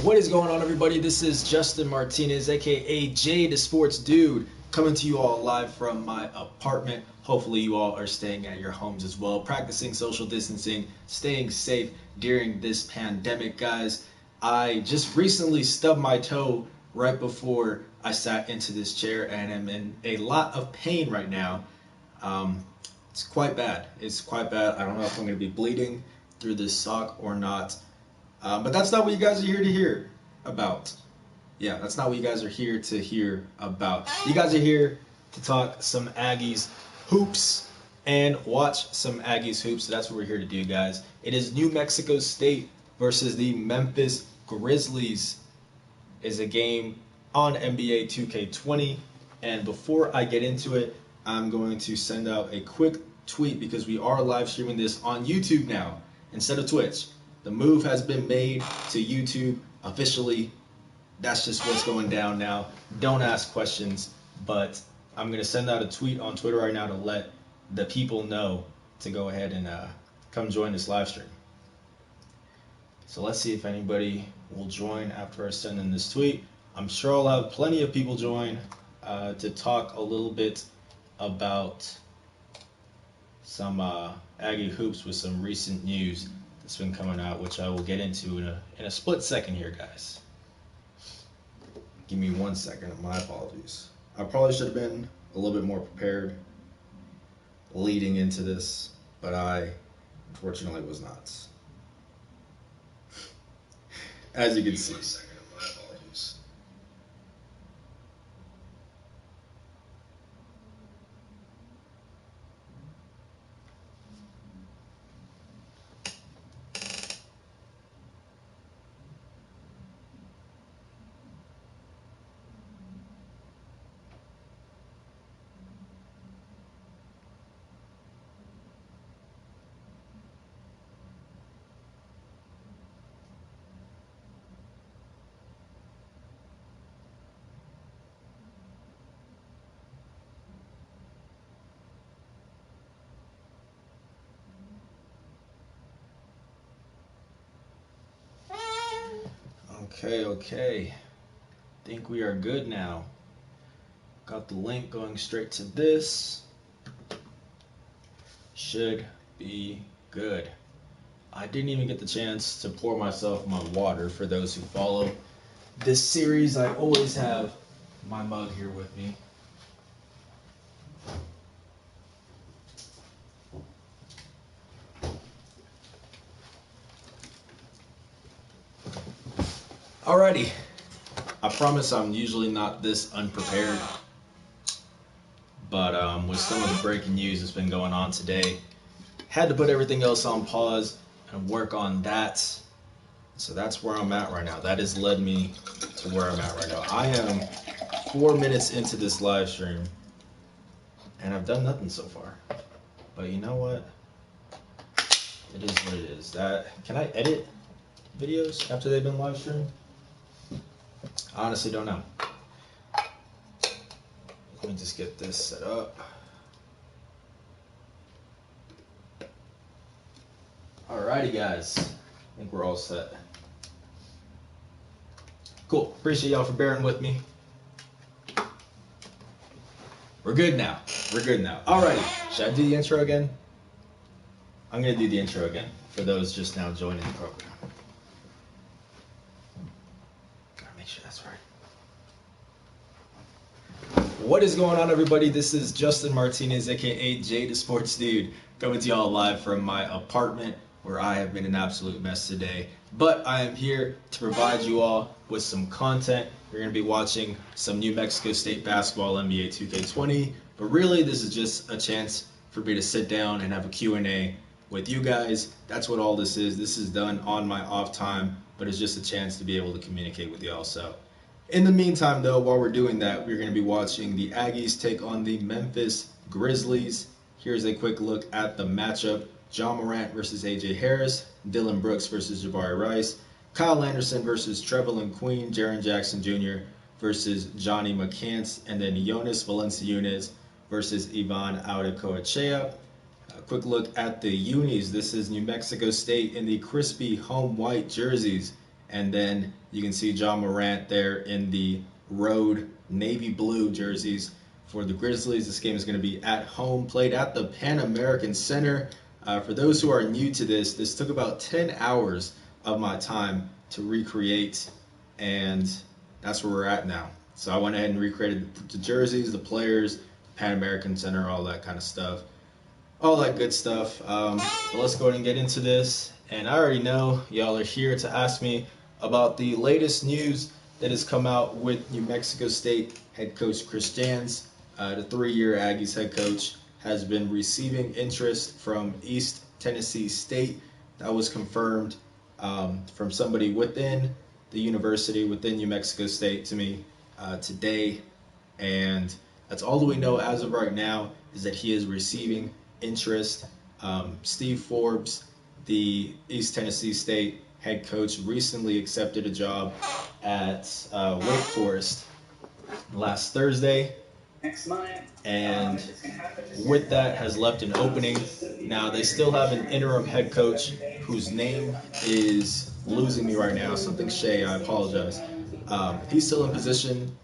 What is going on, everybody? This is Justin Martinez, aka Jay the Sports Dude, coming to you all live from my apartment. Hopefully you all are staying at your homes as well, practicing social distancing, staying safe during this pandemic, guys. I just recently stubbed my toe right before I sat into this chair and am in a lot of pain right now. It's quite bad. It's quite bad. I don't know if I'm going to be bleeding through this sock or not. But that's not what you guys are here to hear about. Yeah, that's not what you guys are here to hear about. You guys are here to talk some Aggies hoops and watch some Aggies hoops. So that's what we're here to do, guys. It is New Mexico State versus the Memphis Grizzlies. Is a game on NBA 2K20. And before I get into it, I'm going to send out a quick tweet because we are live streaming this on YouTube now instead of Twitch. The move has been made to YouTube officially. That's just what's going down now. Don't ask questions, but I'm going to send out a tweet on Twitter right now to let the people know to go ahead and come join this live stream. So let's see if anybody will join after I send in this tweet. I'm sure I'll have plenty of people join to talk a little bit about some Aggie hoops with some recent news that's been coming out, which I will get into in a split second here, guys. Give me 1 second. My apologies. I probably should have been a little bit more prepared leading into this, but I unfortunately was not. As you can see. My apologies. Okay. Think we are good now. Got the link going straight to this. Should be good. I didn't even get the chance to pour myself my water. For those who follow this series, I always have my mug here with me. Alrighty, I promise I'm usually not this unprepared, but with some of the breaking news that's been going on today, had to put everything else on pause and work on that. So that's where I'm at right now. That has led me to where I'm at right now. I am 4 minutes into this live stream, and I've done nothing so far. But you know what? It is what it is. Can I edit videos after they've been live streamed? I honestly don't know. Let me just get this set up. Alrighty, guys. I think we're all set. Cool. Appreciate y'all for bearing with me. We're good now. Alrighty. Should I do the intro again? I'm going to do the intro again for those just now joining the program. Make sure that's right. What is going on, everybody? This is Justin Martinez, aka Jay the Sports Dude, coming to y'all live from my apartment where I have been an absolute mess today. But I am here to provide you all with some content. You're going to be watching some New Mexico State basketball NBA 2K20. But really, this is just a chance for me to sit down and have a Q&A with you guys. That's what all this is. This is done on my off time, but it's just a chance to be able to communicate with y'all. So in the meantime, though, while we're doing that, we're going to be watching the Aggies take on the Memphis Grizzlies. Here's a quick look at the matchup. John Morant versus AJ Harris, Dylan Brooks versus Jabari Rice, Kyle Anderson versus Trevelin Queen, Jaren Jackson Jr. versus Johnny McCants, and then Jonas Valanciunas versus Ivan Audacoechea. A quick look at the unis. This is New Mexico State in the crispy home white jerseys. And then you can see John Morant there in the road navy blue jerseys for the Grizzlies. This game is going to be at home, played at the Pan American Center. For those who are new to this took about 10 hours of my time to recreate, and that's where we're at now. So I went ahead and recreated the jerseys, the players, Pan American Center, all that kind of stuff. All that good stuff. But let's go ahead and get into this. And I already know y'all are here to ask me about the latest news that has come out with New Mexico State head coach Chris Jans. The 3-year Aggies head coach has been receiving interest from East Tennessee State. That was confirmed from somebody within the university, within New Mexico State to me today. And that's all that we know as of right now, is that he is receiving interest. Steve Forbes, the East Tennessee State head coach, recently accepted a job at Wake Forest last Thursday, and with that has left an opening. Now they still have an interim head coach whose name is losing me right now, something Shea, I apologize. He's still in position,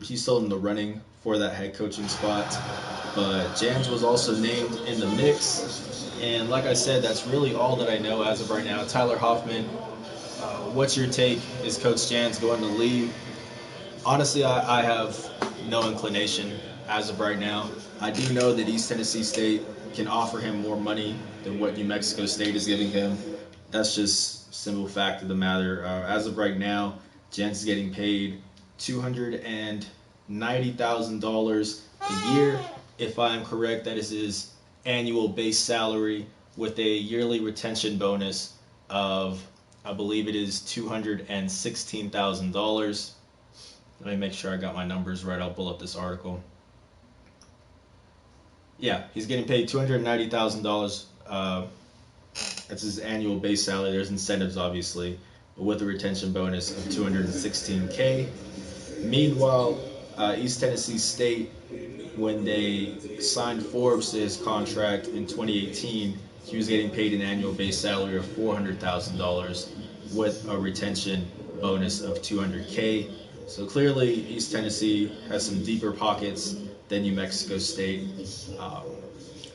he's still in the running for that head coaching spot, but Jans was also named in the mix. And like I said, that's really all that I know as of right now. Tyler Hoffman, what's your take? Is Coach Jans going to leave? Honestly, I have no inclination as of right now. I do know that East Tennessee State can offer him more money than what New Mexico State is giving him. That's just simple fact of the matter. As of right now, Jans is getting paid $290,000 a year. If I am correct, that is his annual base salary with a yearly retention bonus of, I believe it is $216,000. Let me make sure I got my numbers right. I'll pull up this article. Yeah, he's getting paid $290,000. That's his annual base salary. There's incentives, obviously, but with a retention bonus of $216K. Meanwhile, East Tennessee State, when they signed Forbes to his contract in 2018, he was getting paid an annual base salary of $400,000 with a retention bonus of $200K. So clearly, East Tennessee has some deeper pockets than New Mexico State.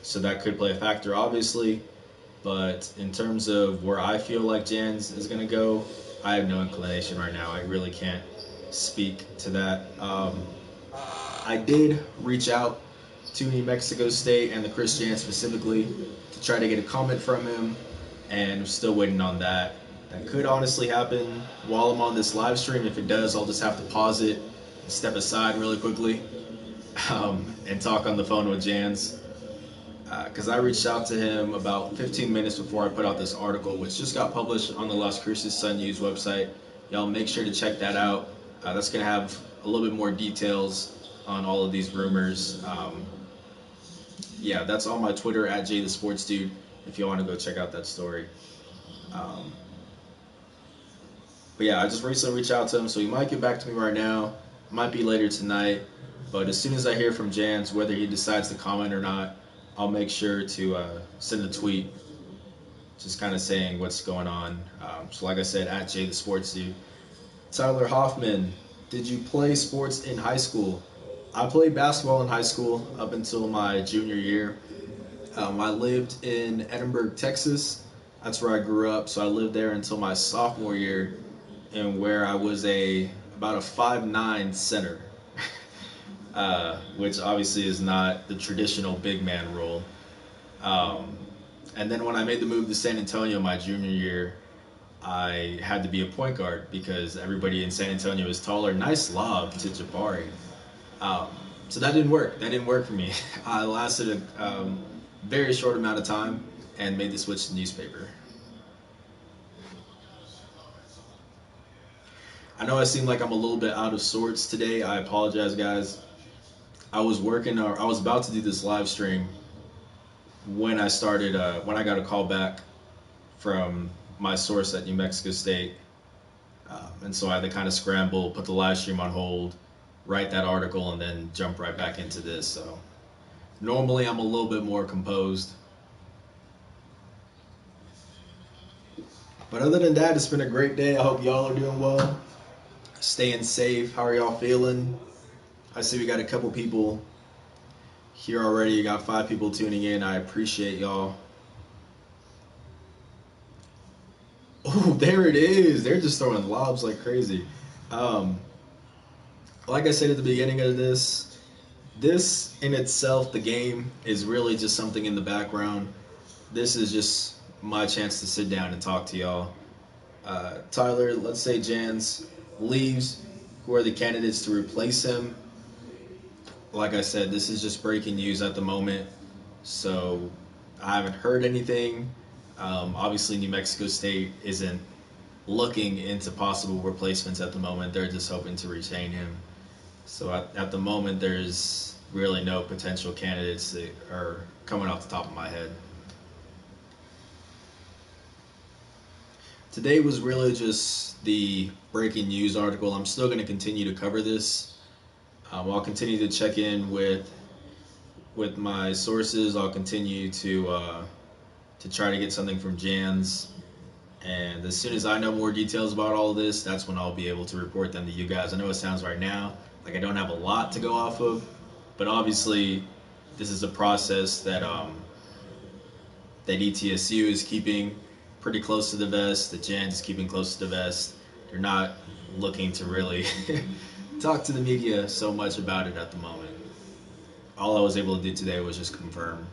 So that could play a factor, obviously. But in terms of where I feel like Jans is going to go, I have no inclination right now. I really can't speak to that. I did reach out to New Mexico State and the Chris Jans specifically to try to get a comment from him, and I'm still waiting on that. That could honestly happen while I'm on this live stream. If it does, I'll just have to pause it, step aside really quickly, and talk on the phone with Jans. Because I reached out to him about 15 minutes before I put out this article, which just got published on the Las Cruces Sun News website. Y'all make sure to check that out. That's going to have a little bit more details on all of these rumors. Yeah, that's on my Twitter at Jay the Sports Dude if you want to go check out that story. But yeah, I just recently reached out to him, so he might get back to me right now. Might be later tonight. But as soon as I hear from Jans, whether he decides to comment or not, I'll make sure to send a tweet just kind of saying what's going on. So like I said, at Jay the Sports Dude. Tyler Hoffman, did you play sports in high school? I played basketball in high school up until my junior year. I lived in Edinburgh, Texas. That's where I grew up, so I lived there until my sophomore year, and where I was about a 5'9" center, which obviously is not the traditional big man role. And then when I made the move to San Antonio my junior year, I had to be a point guard because everybody in San Antonio is taller. Nice lob to Jabari. So that didn't work. That didn't work for me. I lasted a very short amount of time and made the switch to newspaper. I know I seem like I'm a little bit out of sorts today. I apologize, guys. I was about to do this live stream when I got a call back from my source at New Mexico State. And so I had to kind of scramble, put the live stream on hold, write that article, and then jump right back into this. So normally I'm a little bit more composed. But other than that, it's been a great day. I hope y'all are doing well, staying safe. How are y'all feeling? I see we got a couple people here already. You got 5 people tuning in. I appreciate y'all. Oh, there it is. They're just throwing lobs like crazy. Um, like I said at the beginning of this in itself, the game is really just something in the background. This is just my chance to sit down and talk to y'all. Tyler, let's say Jans leaves. Who are the candidates to replace him? Like I said, this is just breaking news at the moment, so I haven't heard anything. Obviously, New Mexico State isn't looking into possible replacements at the moment. They're just hoping to retain him. So at the moment, there's really no potential candidates that are coming off the top of my head. Today was really just the breaking news article. I'm still going to continue to cover this. I'll continue to check in with my sources. I'll continue to try to get something from Jans. And as soon as I know more details about all of this, that's when I'll be able to report them to you guys. I know it sounds right now like I don't have a lot to go off of, but obviously this is a process that ETSU is keeping pretty close to the vest, that Jans is keeping close to the vest. They're not looking to really talk to the media so much about it at the moment. All I was able to do today was just confirm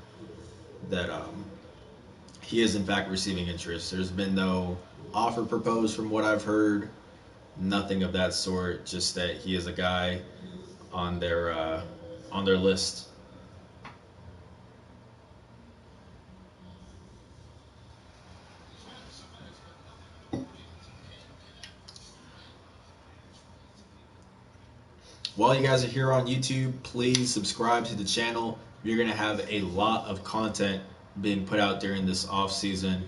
that he is in fact receiving interest. There's been no offer proposed from what I've heard, nothing of that sort. Just that he is a guy on their list. While you guys are here on YouTube, please subscribe to the channel. You're going to have a lot of content being put out during this off season.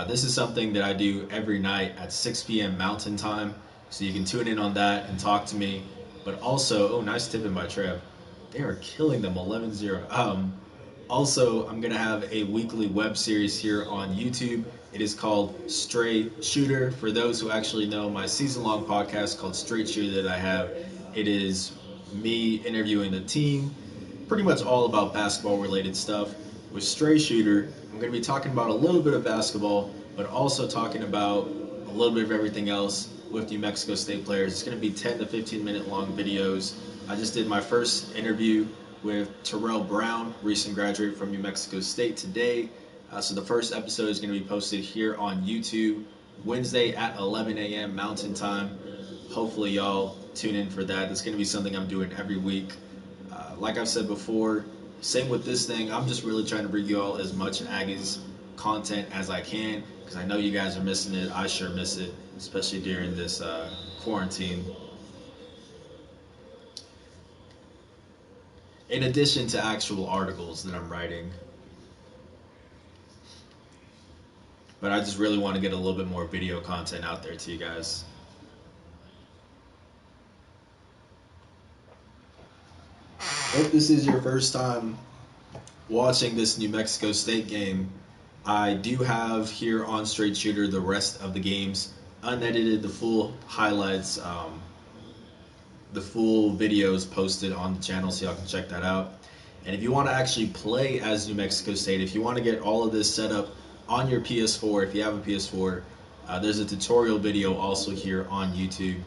This is something that I do every night at 6 p.m. Mountain Time, so you can tune in on that and talk to me. But also, oh, nice tip in by Trev. They are killing them 11-0. Also, I'm going to have a weekly web series here on YouTube. It is called Straight Shooter. For those who actually know my season-long podcast called Straight Shooter that I have, it is me interviewing the team, pretty much all about basketball-related stuff. With Straight Shooter, I'm going to be talking about a little bit of basketball, but also talking about a little bit of everything else with New Mexico State players. It's going to be 10 to 15 minute long videos. I just did my first interview with Terrell Brown, recent graduate from New Mexico State today. So the first episode is going to be posted here on YouTube Wednesday at 11 a.m. Mountain Time. Hopefully y'all tune in for that. It's going to be something I'm doing every week. Like I've said before, same with this thing. I'm just really trying to bring you all as much Aggies content as I can, because I know you guys are missing it. I sure miss it, especially during this quarantine. In addition to actual articles that I'm writing. But I just really want to get a little bit more video content out there to you guys. If this is your first time watching this New Mexico State game, I do have here on Straight Shooter the rest of the games unedited, the full highlights, the full videos posted on the channel, so y'all can check that out. And if you want to actually play as New Mexico State, if you want to get all of this set up on your PS4, if you have a PS4, there's a tutorial video also here on YouTube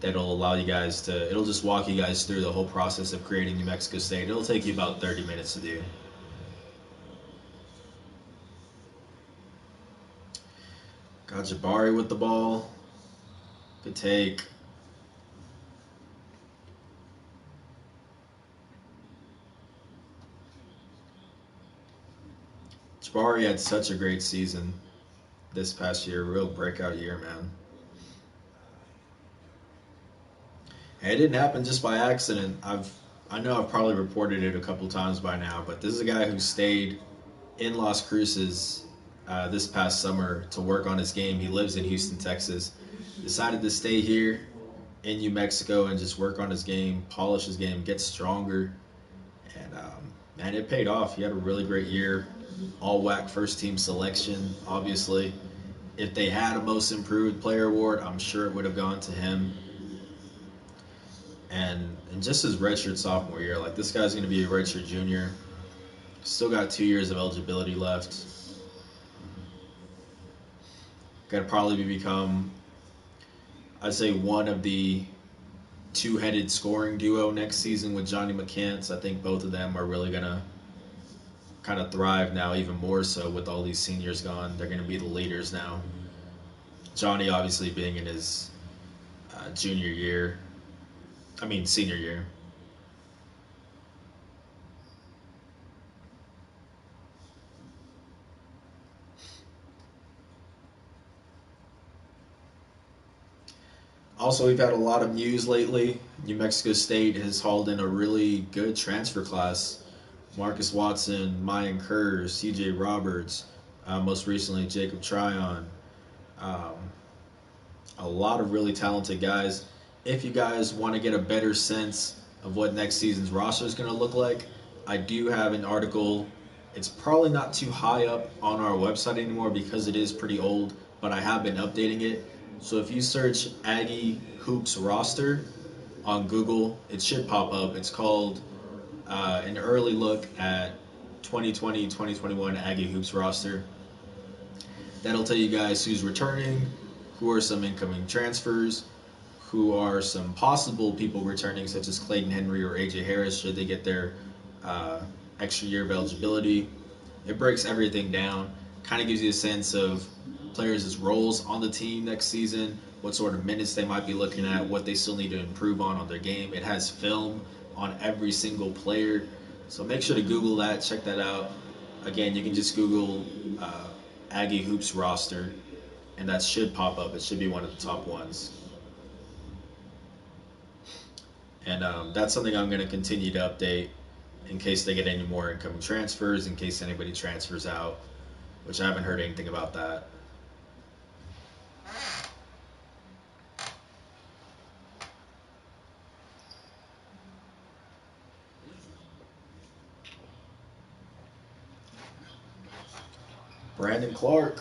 that'll allow you guys to, it'll just walk you guys through the whole process of creating New Mexico State. It'll take you about 30 minutes to do. Got Jabari with the ball. Good take. Jabari had such a great season this past year. Real breakout year, man. And it didn't happen just by accident. I know I've probably reported it a couple times by now, but this is a guy who stayed in Las Cruces this past summer to work on his game. He lives in Houston, Texas. Decided to stay here in New Mexico and just work on his game, polish his game, get stronger. And, man, it paid off. He had a really great year. All WAC first team selection, obviously. If they had a Most Improved Player award, I'm sure it would have gone to him. And just his redshirt sophomore year, like this guy's going to be a redshirt junior. Still got 2 years of eligibility left. Got to probably become, I'd say, one of the two-headed scoring duo next season with Johnny McCants. I think both of them are really going to kind of thrive now, even more so with all these seniors gone. They're going to be the leaders now. Johnny obviously being in his senior year. Also, we've had a lot of news lately. New Mexico State has hauled in a really good transfer class. Marcus Watson, Mayan Kerr, C.J. Roberts, most recently Jacob Tryon. Um, a lot of really talented guys. If you guys want to get a better sense of what next season's roster is going to look like, I do have an article. It's probably not too high up on our website anymore because it is pretty old, but I have been updating it. So if you search Aggie Hoops roster on Google, it should pop up. It's called an early look at 2020-2021 Aggie Hoops roster. That'll tell you guys who's returning, who are some incoming transfers, who are some possible people returning, such as Clayton Henry or AJ Harris, should they get their extra year of eligibility. It breaks everything down, kind of gives you a sense of players' roles on the team next season, what sort of minutes they might be looking at, what they still need to improve on their game. It has film on every single player, so make sure to Google that, check that out. Again, you can just Google Aggie Hoops roster, and that should pop up. It should be one of the top ones. And that's something I'm going to continue to update in case they get any more incoming transfers, in case anybody transfers out, which I haven't heard anything about that. Brandon Clark,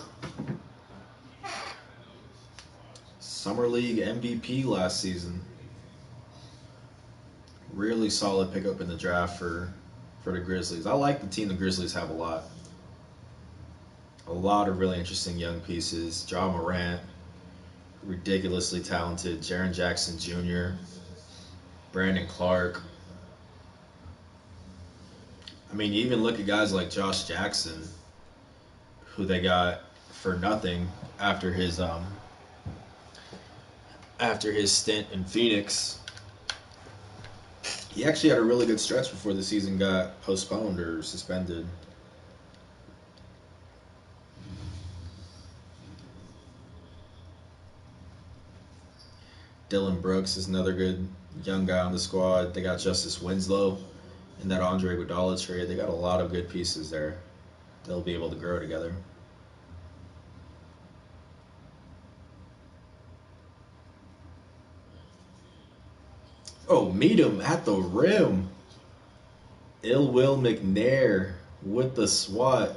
Summer League MVP last season. Really solid pickup in the draft for the Grizzlies. I like the team the Grizzlies have a lot. A lot of really interesting young pieces. Ja Morant, ridiculously talented. Jaren Jackson Jr., Brandon Clark. I mean, you even look at guys like Josh Jackson, who they got for nothing after his stint in Phoenix. He actually had a really good stretch before the season got postponed or suspended. Dylan Brooks is another good young guy on the squad. They got Justice Winslow in that Andre Iguodala trade. They got a lot of good pieces there. They'll be able to grow together. Oh, meet him at the rim. Ill Will McNair with the SWAT.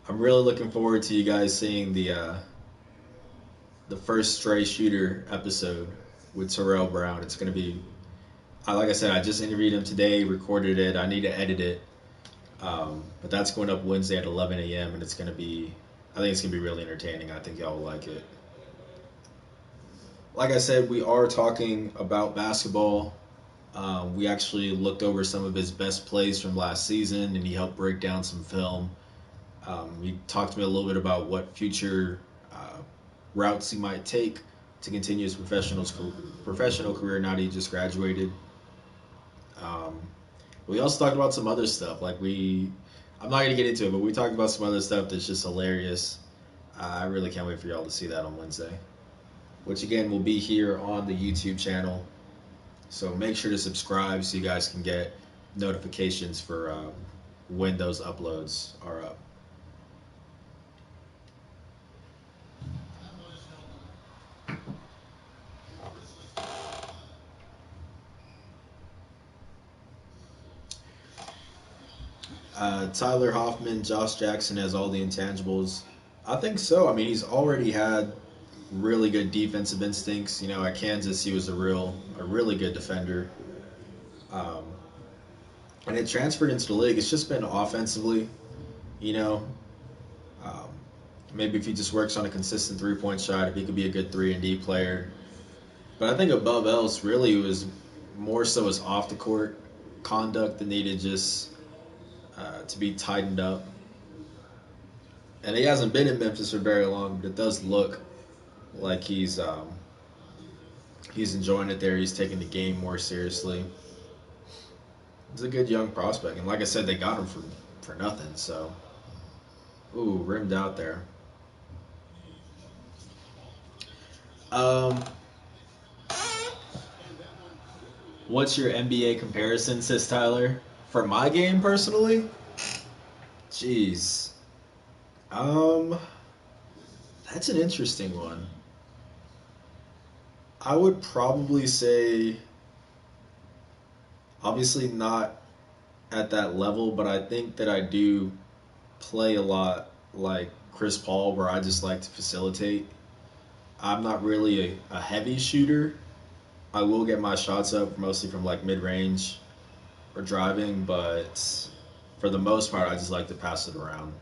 I'm really looking forward to you guys seeing the first Stray Shooter episode with Terrell Brown. It's going to be, like I said, I just interviewed him today, recorded it. I need to edit it. But that's going up Wednesday at 11 a.m. and I think it's going to be really entertaining. I think y'all will like it. Like I said, we are talking about basketball. We actually looked over some of his best plays from last season, and he helped break down some film. He talked to me a little bit about what future routes he might take to continue his professional career now that he just graduated. We also talked about some other stuff. I'm not going to get into it, but we talked about some other stuff that's just hilarious. I really can't wait for y'all to see that on Wednesday, which again will be here on the YouTube channel. So make sure to subscribe so you guys can get notifications for when those uploads are up. Tyler Hoffman, Josh Jackson has all the intangibles. I think so. I mean, he's already had really good defensive instincts. You know, at Kansas, he was a really good defender. Um, and it transferred into the league. It's just been offensively, you know. Um, Maybe if he just works on a consistent 3-point shot, if he could be a good 3 and D player. But I think above else, really, it was more so his off the court conduct that needed just to be tightened up. And he hasn't been in Memphis for very long, but it does look like he's enjoying it there. He's taking the game more seriously. He's a good young prospect, and like I said, they got him for nothing. So, ooh, rimmed out there. Um, what's your NBA comparison, says Tyler? For my game personally, jeez, um, that's an interesting one. I would probably say, obviously not at that level, but I think that I do play a lot like Chris Paul, where I just like to facilitate. I'm not really a heavy shooter. I will get my shots up mostly from like mid range or driving, but for the most part, I just like to pass it around.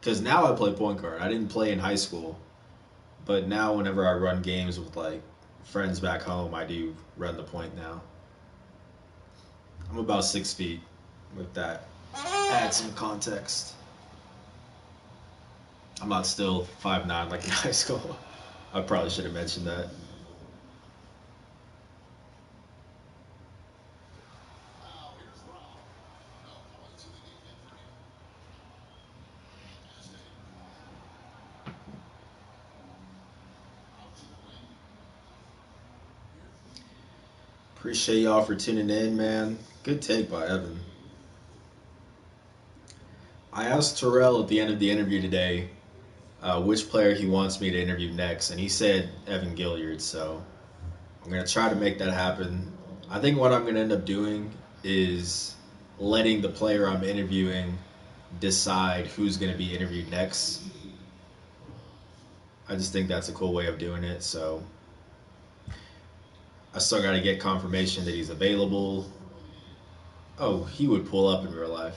Because now I play point guard. I didn't play in high school, but now whenever I run games with like friends back home, I do run the point now. I'm about 6 feet with that. Add some context. I'm not still 5'9" like in high school. I probably should have mentioned that. Appreciate y'all for tuning in, man. Good take by Evan. I asked Terrell at the end of the interview today which player he wants me to interview next, and he said Evan Gilliard, so I'm going to try to make that happen. I think what I'm going to end up doing is letting the player I'm interviewing decide who's going to be interviewed next. I just think that's a cool way of doing it, so I still got to get confirmation that he's available. Oh, he would pull up in real life.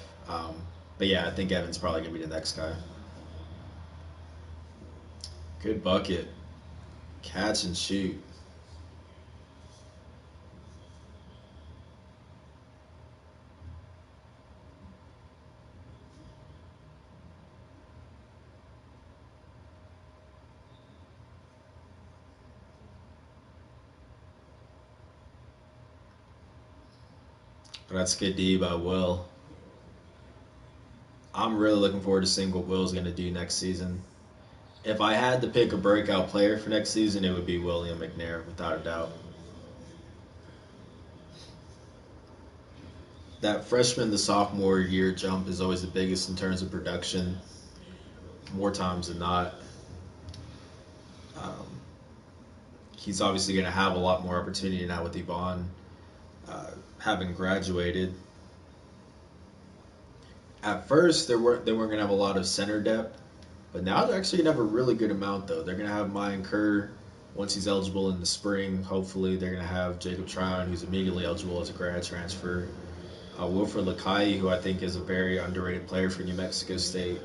But yeah, I think Evan's probably going to be the next guy. Good bucket. Catch and shoot. That's good D by Will. I'm really looking forward to seeing what Will's going to do next season. If I had to pick a breakout player for next season, it would be William McNair, without a doubt. That freshman to sophomore year jump is always the biggest in terms of production, more times than not. Um, he's obviously going to have a lot more opportunity now with Yvonne having graduated. At first, they weren't going to have a lot of center depth, but now they're actually going to have a really good amount, though. They're going to have Mayan Kerr once he's eligible in the spring. Hopefully, they're going to have Jacob Tryon, who's immediately eligible as a grad transfer. Wilfred Lakai, who I think is a very underrated player for New Mexico State.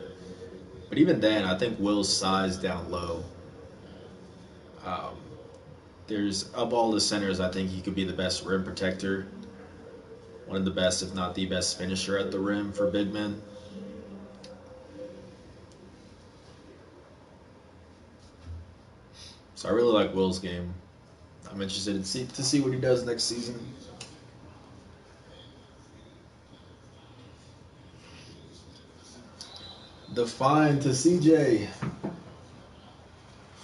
But even then, I think Will's size down low. Um, there's of all the centers, I think he could be the best rim protector, one of the best, if not the best finisher at the rim for big men. So I really like Will's game. I'm interested to see what he does next season. The fine to CJ.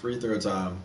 Free throw time.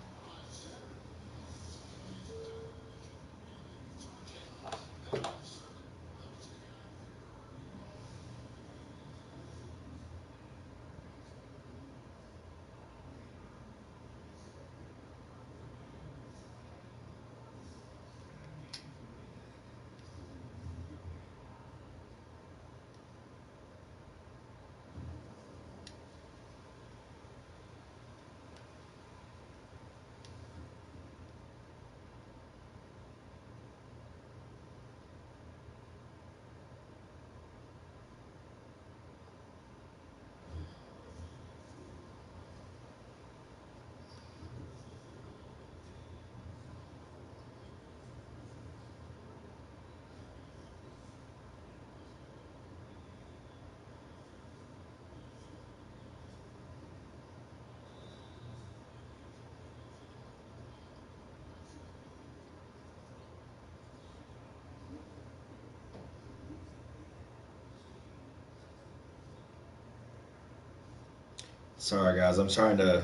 Sorry, guys. I'm trying to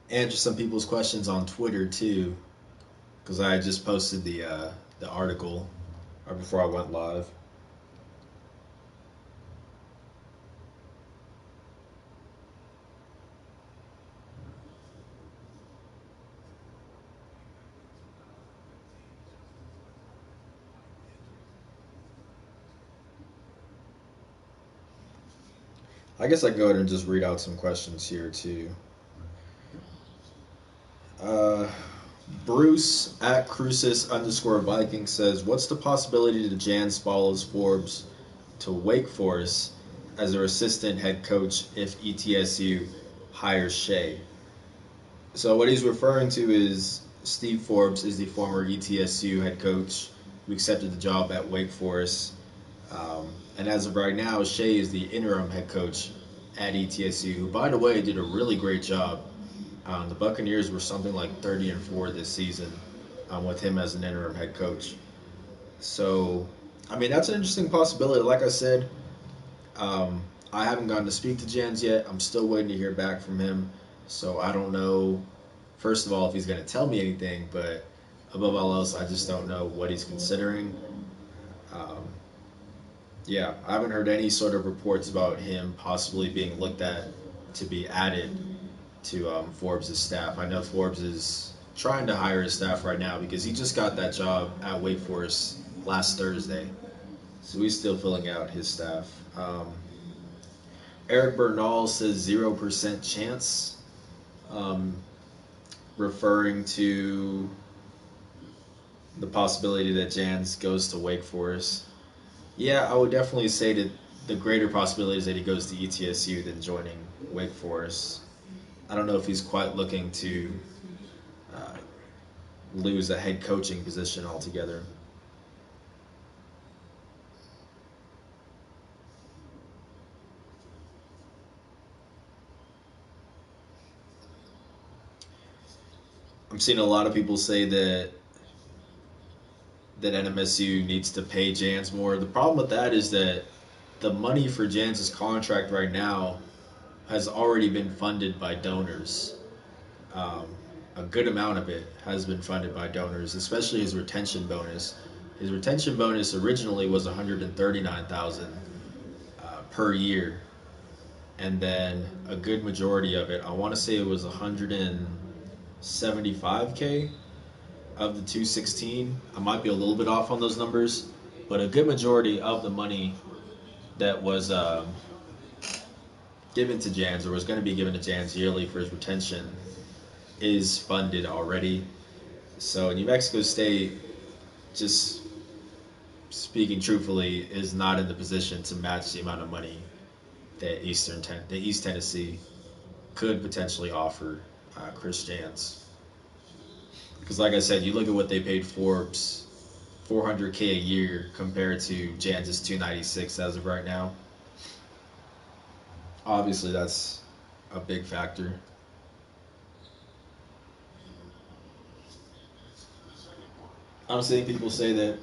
answer some people's questions on Twitter too, because I just posted the article right before I went live. I guess I can go ahead and just read out some questions here too. Uh, Bruce at Crucis underscore Viking says, "What's the possibility that Jans follows Forbes to Wake Forest as their assistant head coach if ETSU hires Shea?" So what he's referring to is Steve Forbes is the former ETSU head coach who accepted the job at Wake Forest. And as of right now, Shea is the interim head coach at ETSU, who, by the way, did a really great job. The Buccaneers were something like 30-4 this season with him as an interim head coach. So, I mean, that's an interesting possibility. Like I said, I haven't gotten to speak to Jans yet. I'm still waiting to hear back from him. So I don't know, first of all, if he's going to tell me anything, but above all else, I just don't know what he's considering. Um, yeah, I haven't heard any sort of reports about him possibly being looked at to be added to Forbes' staff. I know Forbes is trying to hire his staff right now because he just got that job at Wake Forest last Thursday. So he's still filling out his staff. Eric Bernal says 0% chance, um, referring to the possibility that Jans goes to Wake Forest. Yeah, I would definitely say that the greater possibility is that he goes to ETSU than joining Wake Forest. I don't know if he's quite looking to uh, lose a head coaching position altogether. I'm seeing a lot of people say that NMSU needs to pay Jans more. The problem with that is that the money for Jans's contract right now has already been funded by donors. Um, a good amount of it has been funded by donors, especially his retention bonus. His retention bonus originally was 139,000 per year, and then a good majority of it, I want to say it was 175K of the 216. I might be a little bit off on those numbers, but a good majority of the money that was given to Jans or was going to be given to Jans yearly for his retention is funded already. So New Mexico State, just speaking truthfully, is not in the position to match the amount of money that East Tennessee could potentially offer Chris Jans. Because, like I said, you look at what they paid Forbes, 400K a year compared to Jans's 296 as of right now. Obviously, that's a big factor. I'm seeing people say that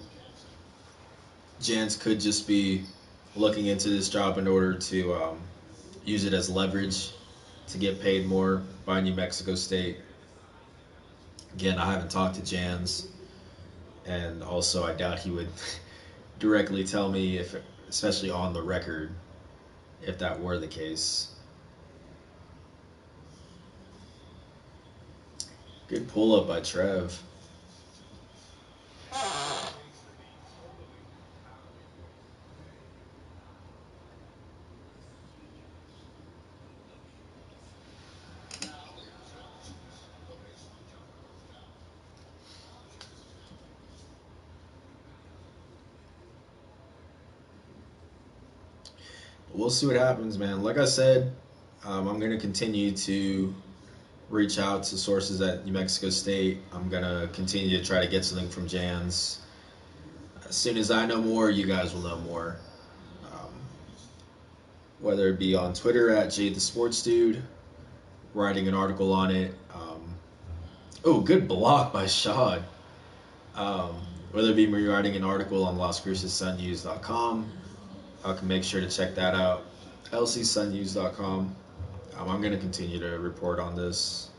Jans could just be looking into this job in order to use it as leverage to get paid more by New Mexico State. Again, I haven't talked to Jans, and also I doubt he would directly tell me, if, especially on the record, if that were the case. Good pull up by Trev. We'll see what happens, man. Like I said, I'm going to continue to reach out to sources at New Mexico State. I'm going to continue to try to get something from Jans. As soon as I know more, you guys will know more. Um, whether it be on Twitter at Jade the Sports Dude, writing an article on it. Oh, good block by Shad. Um, whether it be me writing an article on LasCrucesSunnews.com, I can make sure to check that out. lcsunnews.com. I'm going to continue to report on this.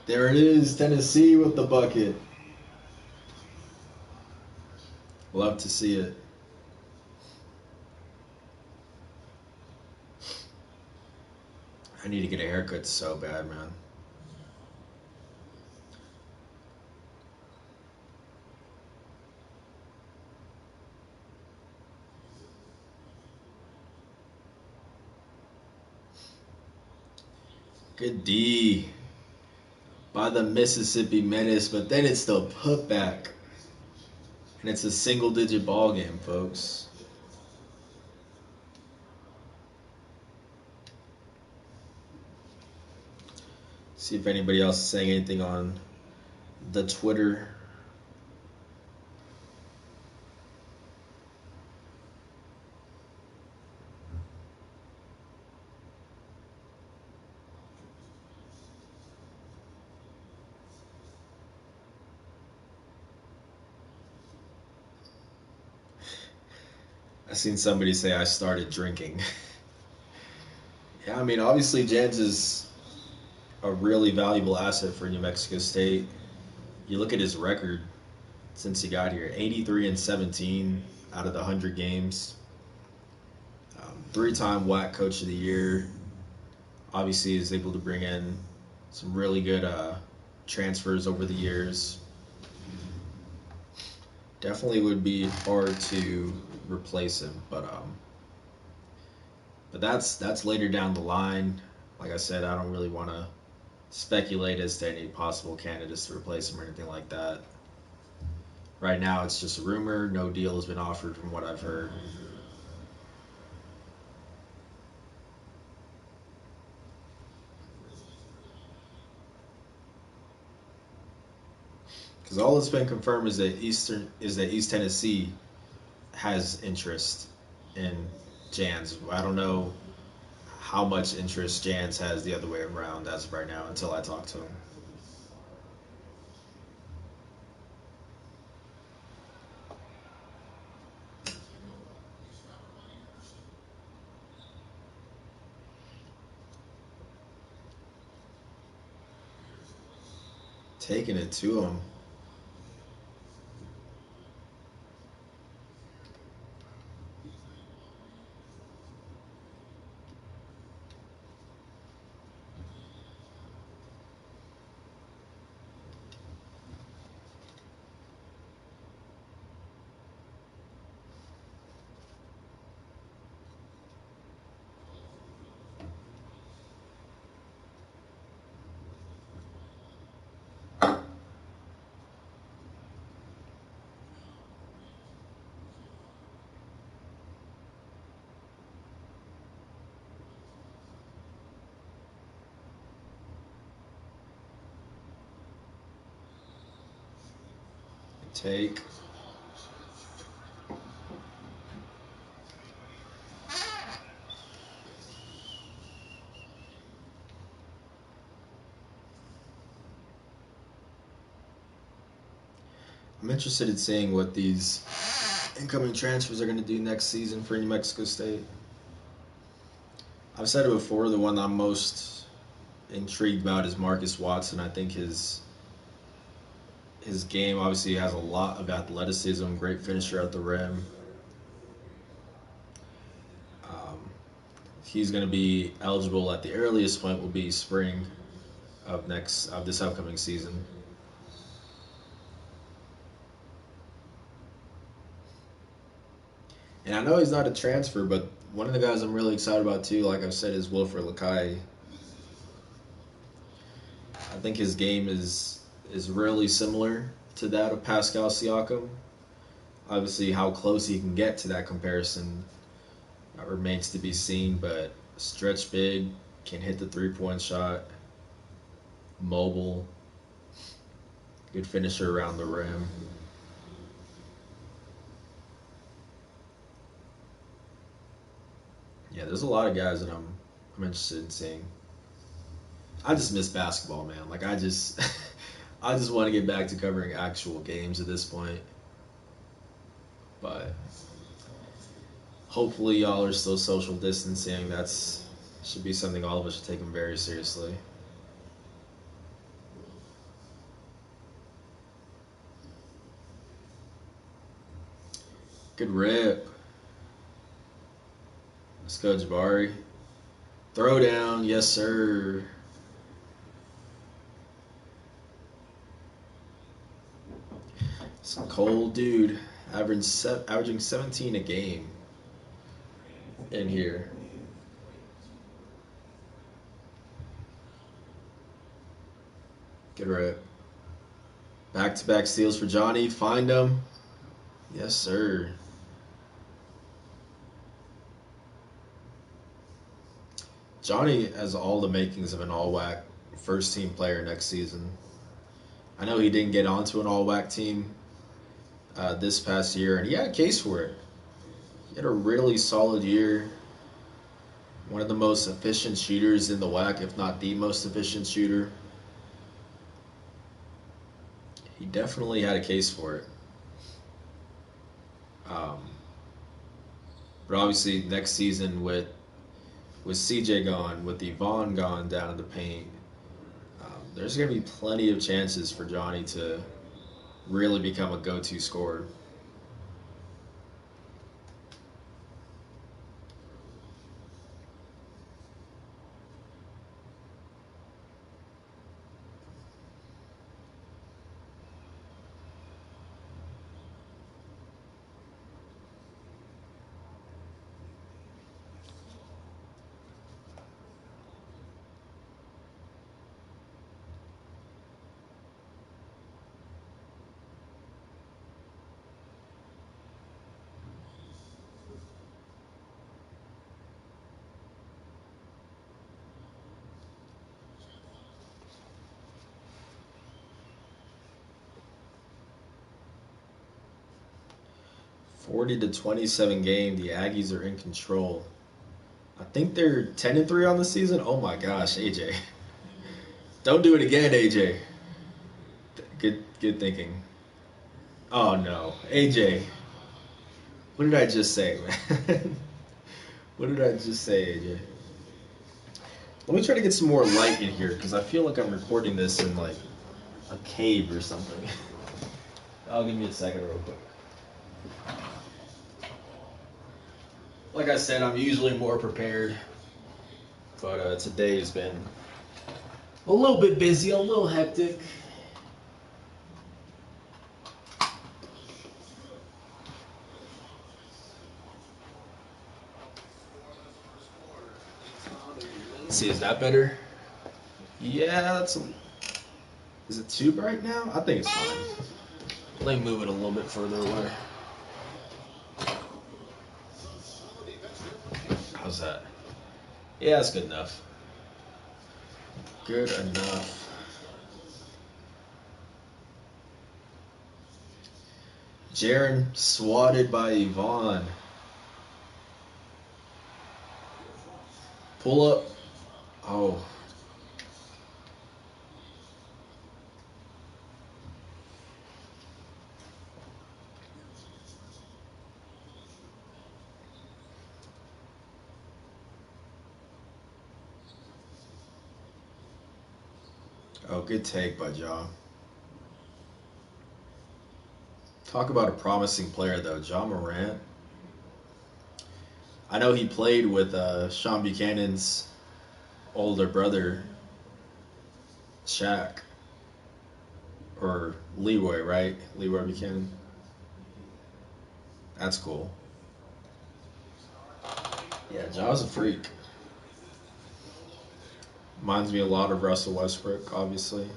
There it is, Tennessee with the bucket. Love to see it. I need to get a haircut so bad, man. Good D by the Mississippi Menace, but then it's the putback. And it's a single-digit ball game, folks. See if anybody else is saying anything on the Twitter. I seen somebody say I started drinking. Yeah, I mean, obviously Jans is a really valuable asset for New Mexico State. You look at his record since he got here, 83-17 out of the 100 games. Three-time WAC Coach of the Year. Obviously is able to bring in some really good transfers over the years. Definitely would be hard to replace him, but that's later down the line. Like I said, I don't really want to speculate as to any possible candidates to replace him or anything like that. Right now, it's just a rumor. No deal has been offered from what I've heard. Because all that's been confirmed is that East Tennessee has interest in Jans. I don't know how much interest Jans has the other way around as of right now until I talk to him. Taking it to him. Take. I'm interested in seeing what these incoming transfers are going to do next season for New Mexico State. I've said it before, the one I'm most intrigued about is Marcus Watson. I think his game obviously has a lot of athleticism, great finisher at the rim. He's going to be eligible at the earliest point will be spring of this upcoming season. And I know he's not a transfer, but one of the guys I'm really excited about too, like I've said, is Wilfred Lakai. I think his game is really similar to that of Pascal Siakam. Obviously, how close he can get to that comparison remains to be seen, but stretch big, can hit the three-point shot, mobile, good finisher around the rim. Yeah, there's a lot of guys that I'm interested in seeing. I just miss basketball, man. Like I just I just want to get back to covering actual games at this point. But hopefully y'all are still social distancing. That's should be something all of us should take them very seriously. Good rip. Let's go, Jabari. Throw down, yes sir. Some cold dude, averaging 17 a game in here. Good rip. Back-to-back steals for Johnny. Find him. Yes, sir. Johnny has all the makings of an all-WAC first-team player next season. I know he didn't get onto an all-WAC team this past year, and he had a case for it. He had a really solid year. One of the most efficient shooters in the WAC, if not the most efficient shooter. He definitely had a case for it. Um, but obviously, next season with CJ gone, with Yvonne gone down in the paint, there's going to be plenty of chances for Johnny to really become a go-to scorer. (40-27) game. The Aggies are in control. I think they're 10-3 on the season. Oh my gosh, AJ. Don't do it again, AJ. Good thinking. Oh no, AJ. What did I just say, man? What did I just say, AJ? Let me try to get some more light in here because I feel like I'm recording this in like a cave or something. I'll give me a second real quick. Like I said, I'm usually more prepared, but today has been a little bit busy, a little hectic. Let's see, is that better? Yeah, that's a... Is it too bright now? I think it's fine. Let me move it a little bit further away. How's that? Yeah, that's good enough. Good enough. Jaren swatted by Yvonne. Pull up. Oh. Oh, good take by Ja. Talk about a promising player, though. Ja Morant. I know he played with Sean Buchanan's older brother, Shaq. Or Leroy, right? Leroy Buchanan. That's cool. Yeah, Ja's a freak. Reminds me a lot of Russell Westbrook, obviously.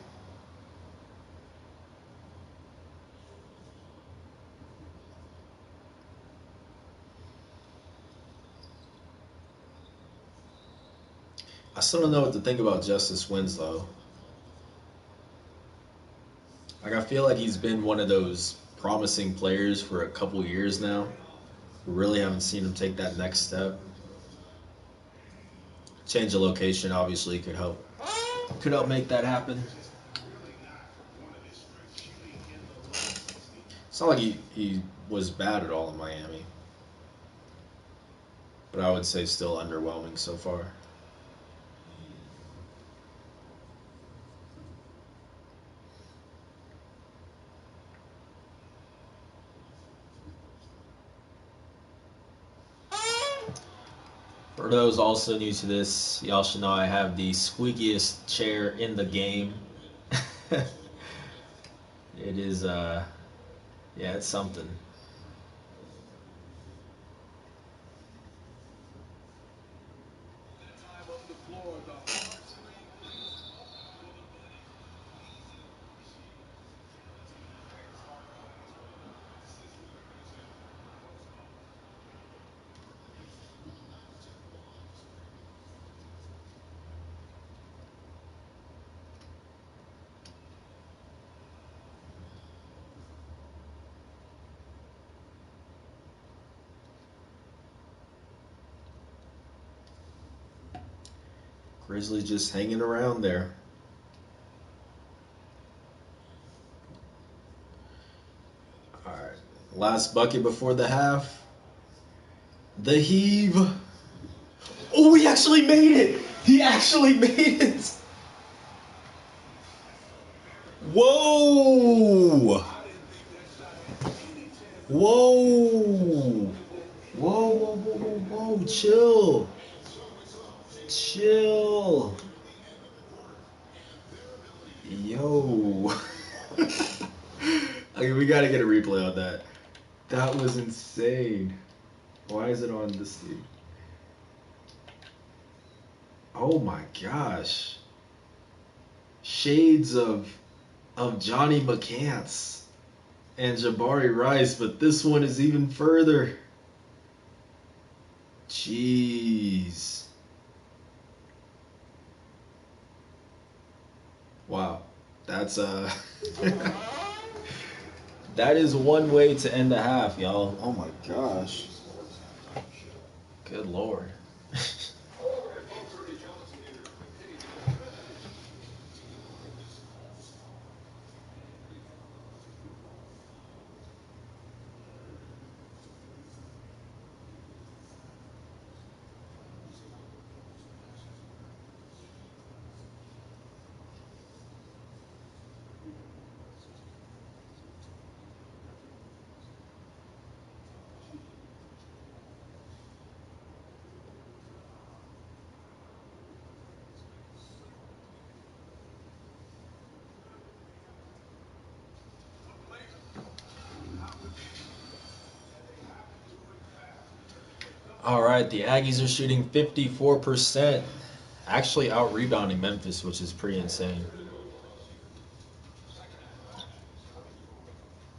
I still don't know what to think about Justice Winslow. Like, I feel like he's been one of those promising players for a couple years now. We really haven't seen him take that next step. Change of location obviously could help make that happen. It's not like he was bad at all in Miami, but I would say still underwhelming so far. For those also new to this, y'all should know I have the squeakiest chair in the game. It is, yeah, it's something. Grizzlies just hanging around there. All right, last bucket before the half. The heave. Oh, he actually made it! He actually made it! Whoa! Whoa! Whoa, whoa, whoa, whoa, whoa, chill. Chill. Yo. Okay, we gotta get a replay on that. That was insane. Why is it on this team? Oh my gosh. Shades of Johnny McCants and Jabari Rice, but this one is even further. Jeez. Wow. That's that is one way to end the half, y'all. Oh my gosh. Good lord. All right, the Aggies are shooting 54%, actually out rebounding Memphis, which is pretty insane.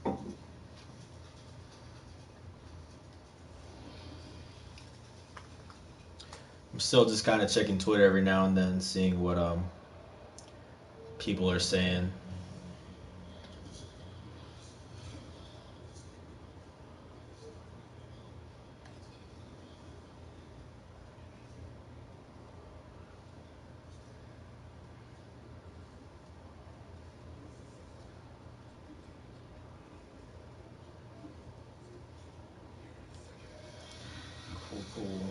I'm still just kind of checking Twitter every now and then, seeing what people are saying. Cool, cool.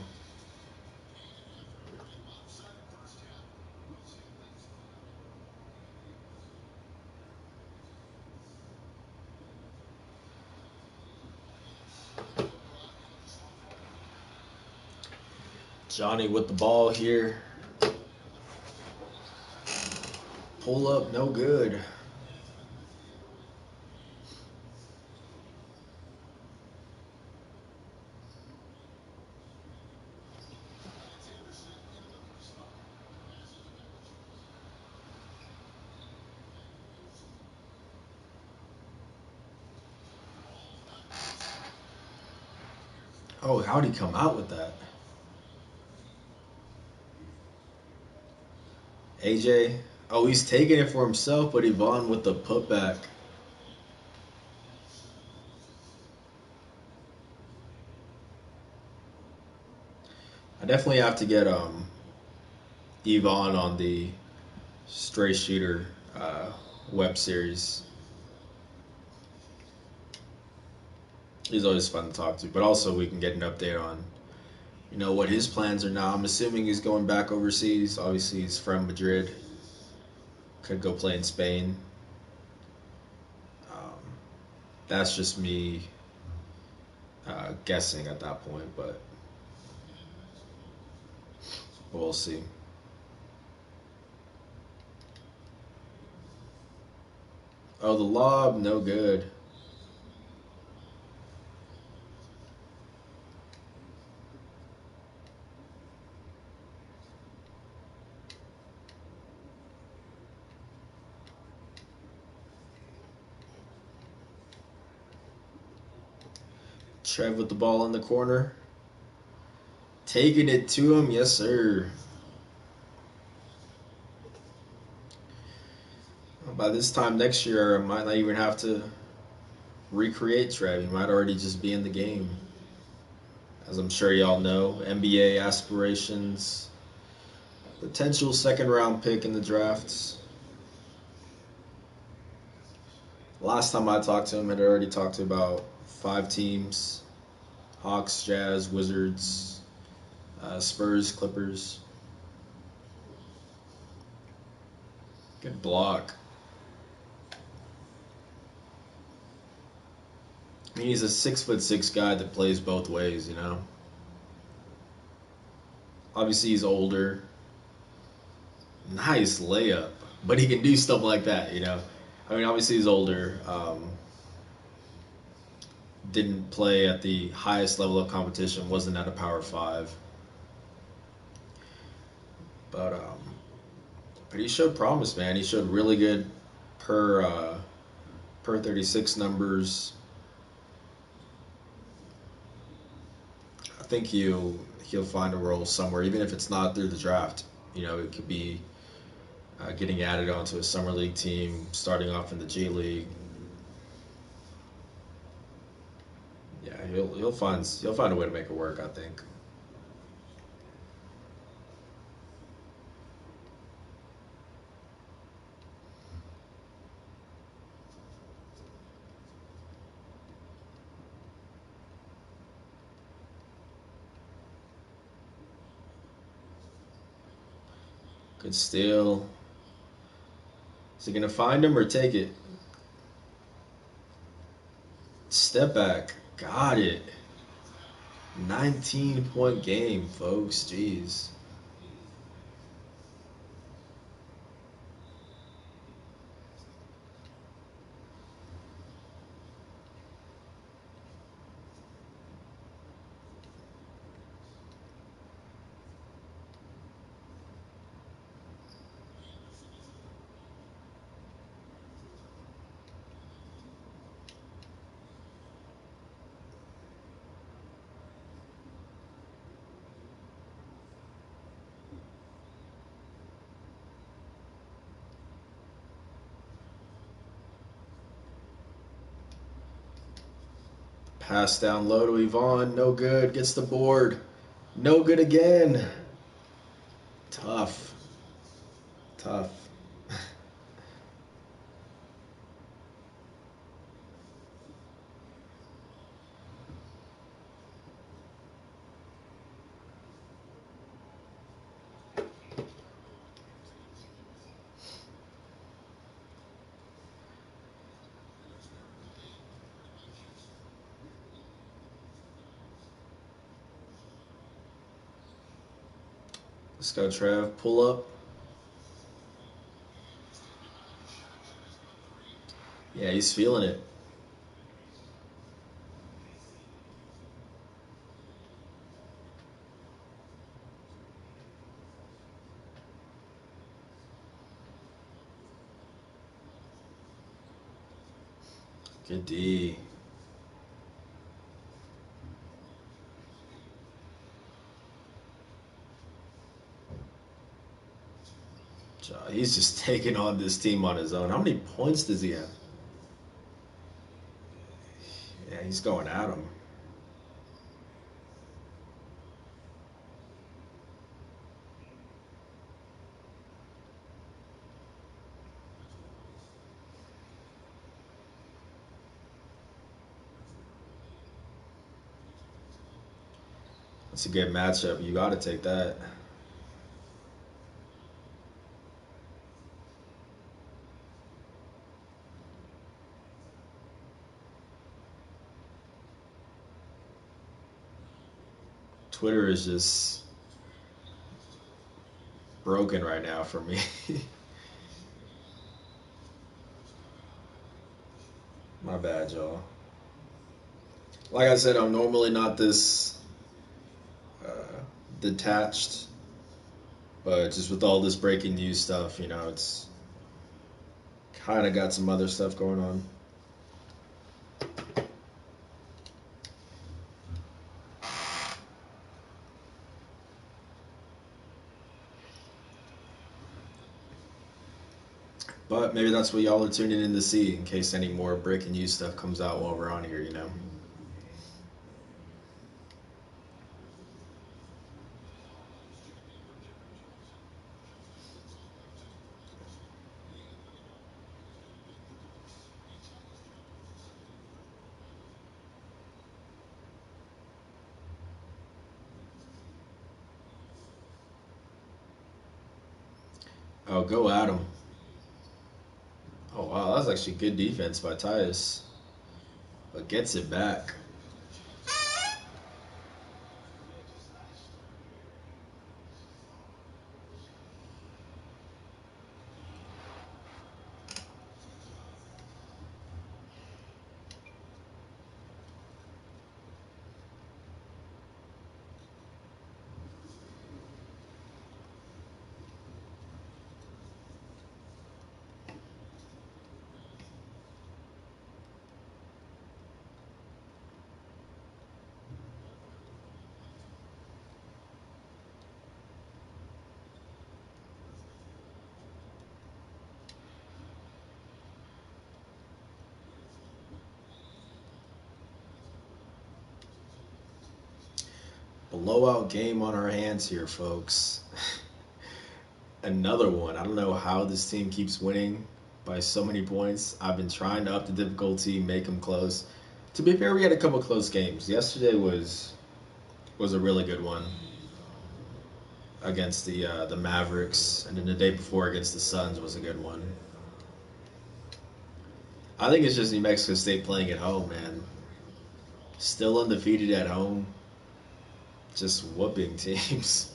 Johnny with the ball here. Pull up, no good. Oh, how'd he come out with that? AJ. Oh, he's taking it for himself, but Yvonne with the putback. I definitely have to get Yvonne on the Stray Shooter web series. He's always fun to talk to, but also we can get an update on what his plans are now. I'm assuming he's going back overseas. Obviously, he's from Madrid. Could go play in Spain. Um, that's just me guessing at that point, but we'll see. Oh, the lob, no good. Trev with the ball in the corner. Taking it to him, yes, sir. By this time next year, I might not even have to recreate Trev. He might already just be in the game. As I'm sure y'all know, NBA aspirations, potential second round pick in the drafts. Last time I talked to him, I'd already talked to about 5 teams: Hawks, Jazz, Wizards, Spurs, Clippers. Good block. I mean, he's a 6'6" guy that plays both ways, Obviously, he's older. Nice layup, but he can do stuff like that. I mean, obviously he's older. Didn't play at the highest level of competition. Wasn't at a Power Five, but he showed promise, man. He showed really good per 36 numbers. I think he'll find a role somewhere, even if it's not through the draft. It could be getting added onto a summer league team, starting off in the G League. Yeah, he'll find a way to make it work, I think. Good steal. Is he gonna find him or take it? Step back. Got it. 19-point game, folks. Jeez. Pass down low to Yvonne. No good. Gets the board. No good again. Tough. Tough. Let's go, Trev. Pull up. Yeah, he's feeling it. Good D. He's just taking on this team on his own. How many points does he have? Yeah, he's going at him. It's a good matchup. You got to take that. Twitter is just broken right now for me. My bad, y'all. Like I said, I'm normally not this uh, detached, but just with all this breaking news stuff, it's kind of got some other stuff going on. But maybe that's what y'all are tuning in to see in case any more breaking news stuff comes out while we're on here. Oh, go Adam. Oh, wow, that's actually good defense by Tyus. But gets it back. Blowout game on our hands here, folks. Another one. I don't know how this team keeps winning by so many points. I've been trying to up the difficulty, make them close. To be fair, we had a couple close games. Yesterday was a really good one against the Mavericks, and then the day before against the Suns was a good one. I think it's just New Mexico State playing at home, man. Still undefeated at home, just whooping teams.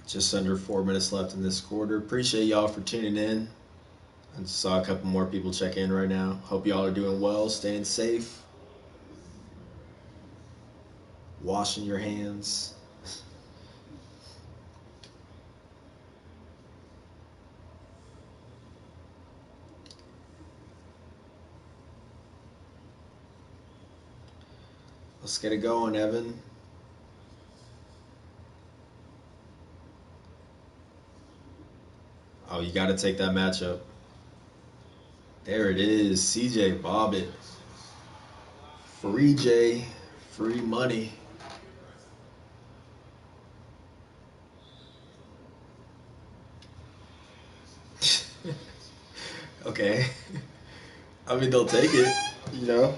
Just under 4 minutes left in this quarter. Appreciate y'all for tuning in. I saw a couple more people check in right now. Hope y'all are doing well, staying safe, washing your hands. Let's get it going, Evan. Oh, you got to take that matchup. There it is. CJ Bobbitt. Free J. Free money. Okay. I mean, they'll take it.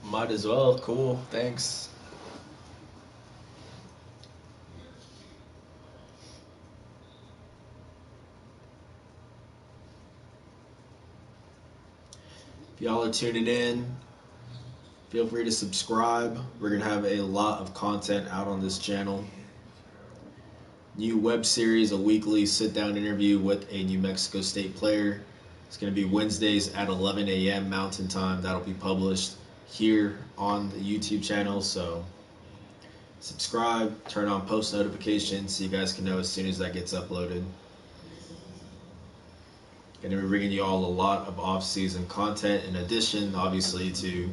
Might as well. Cool. Thanks. If y'all are tuning in, feel free to subscribe. We're going to have a lot of content out on this channel. New web series, a weekly sit-down interview with a New Mexico State player. It's going to be Wednesdays at 11 a.m. Mountain Time. That'll be published here on the YouTube channel. So subscribe, turn on post notifications so you guys can know as soon as that gets uploaded. Going to be bringing you all a lot of off-season content in addition, obviously, to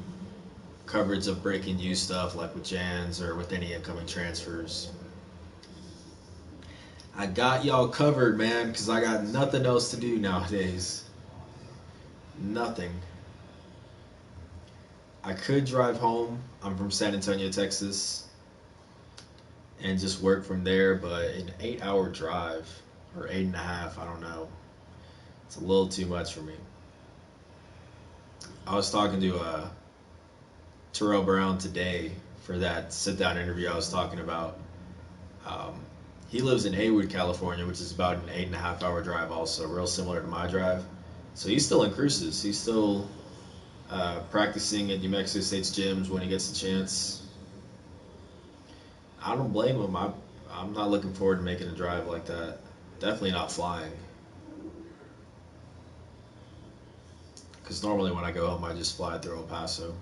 coverage of breaking news stuff like with Jans or with any incoming transfers. I got y'all covered, man, because I got nothing else to do nowadays. Nothing. I could drive home. I'm from San Antonio, Texas, and just work from there, but an 8-hour drive, or 8.5, I don't know. It's a little too much for me. I was talking to Terrell Brown today for that sit-down interview I was talking about. Um, he lives in Haywood, California, which is about an 8.5-hour drive also, real similar to my drive. So he's still in Cruces. He's still practicing at New Mexico State's gyms when he gets the chance. I don't blame him. I'm not looking forward to making a drive like that. Definitely not flying. Because normally when I go home, I just fly through El Paso.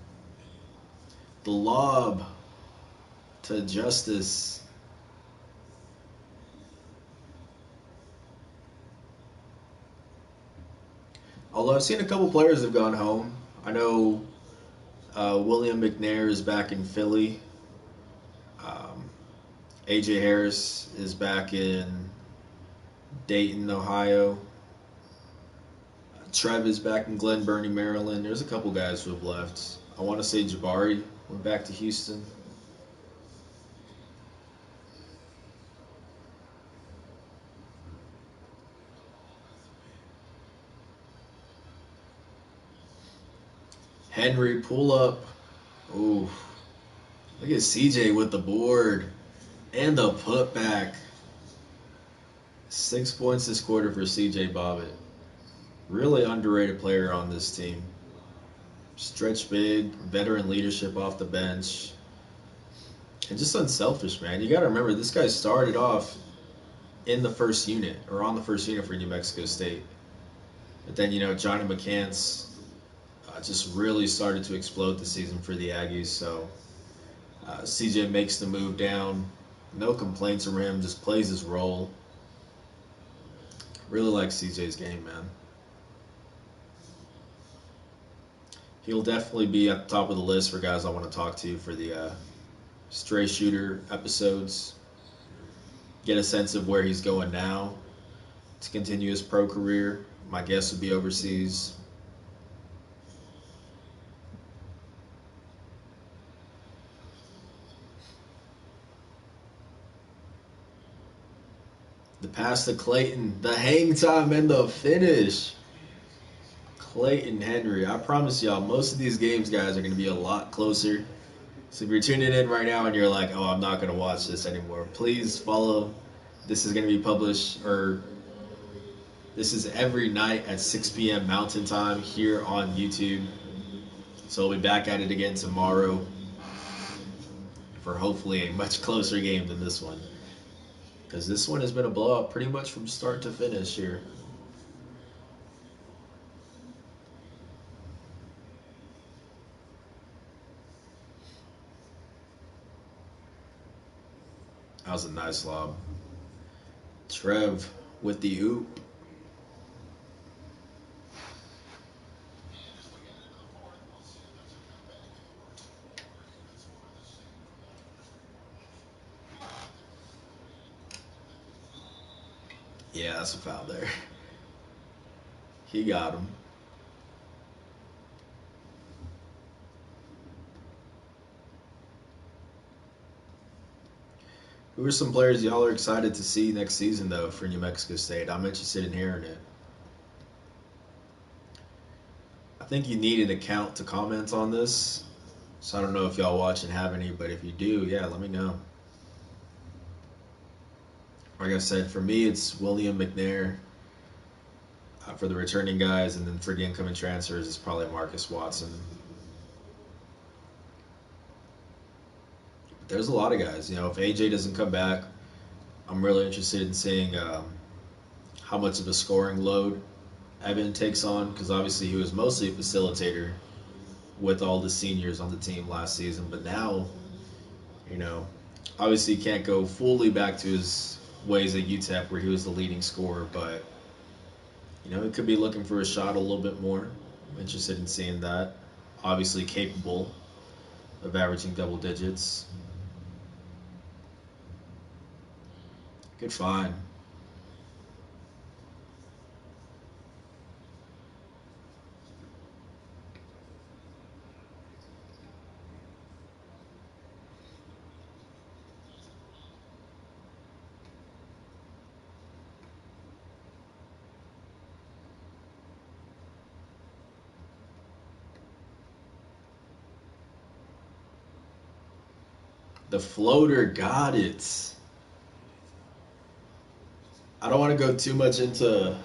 The lob to Justice. Although I've seen a couple players have gone home. I know William McNair is back in Philly. AJ Harris is back in Dayton, Ohio. Trev is back in Glen Burnie, Maryland. There's a couple guys who have left. I want to say Jabari went back to Houston. Henry, pull up. Ooh. Look at CJ with the board and the putback. 6 points this quarter for CJ Bobbitt. Really underrated player on this team. Stretch big, veteran leadership off the bench. And just unselfish, man. You got to remember, this guy started off in the first unit, or on the first unit for New Mexico State. But then, Johnny McCants just really started to explode this season for the Aggies. So CJ makes the move down. No complaints from him, just plays his role. Really like CJ's game, man. He'll definitely be at the top of the list for guys I want to talk to for the stray shooter episodes. Get a sense of where he's going now to continue his pro career. My guess would be overseas. The pass to Clayton, the hang time and the finish. Clayton Henry. I promise y'all, most of these games, guys, are going to be a lot closer. So if you're tuning in right now and you're like, oh, I'm not going to watch this anymore, please follow. This is going to be published, or this is every night at 6 p.m. Mountain Time here on YouTube. So we'll be back at it again tomorrow for hopefully a much closer game than this one. Because this one has been a blowout pretty much from start to finish here. That was a nice lob. Trev with the oop. Yeah, that's a foul there. He got him. Who are some players y'all are excited to see next season, though, for New Mexico State? I'm interested in hearing it. I think you need an account to comment on this. So I don't know if y'all watch and have any, but if you do, yeah, let me know. Like I said, for me, it's William McNair for the returning guys, and then for the incoming transfers, it's probably Marcus Watson. But there's a lot of guys. If AJ doesn't come back, I'm really interested in seeing how much of a scoring load Evan takes on, because obviously he was mostly a facilitator with all the seniors on the team last season. But now, obviously he can't go fully back to his ways at UTEP where he was the leading scorer, but He could be looking for a shot a little bit more. I'm interested in seeing that. Obviously capable of averaging double digits. Good find. The floater got it. I don't want to go too much into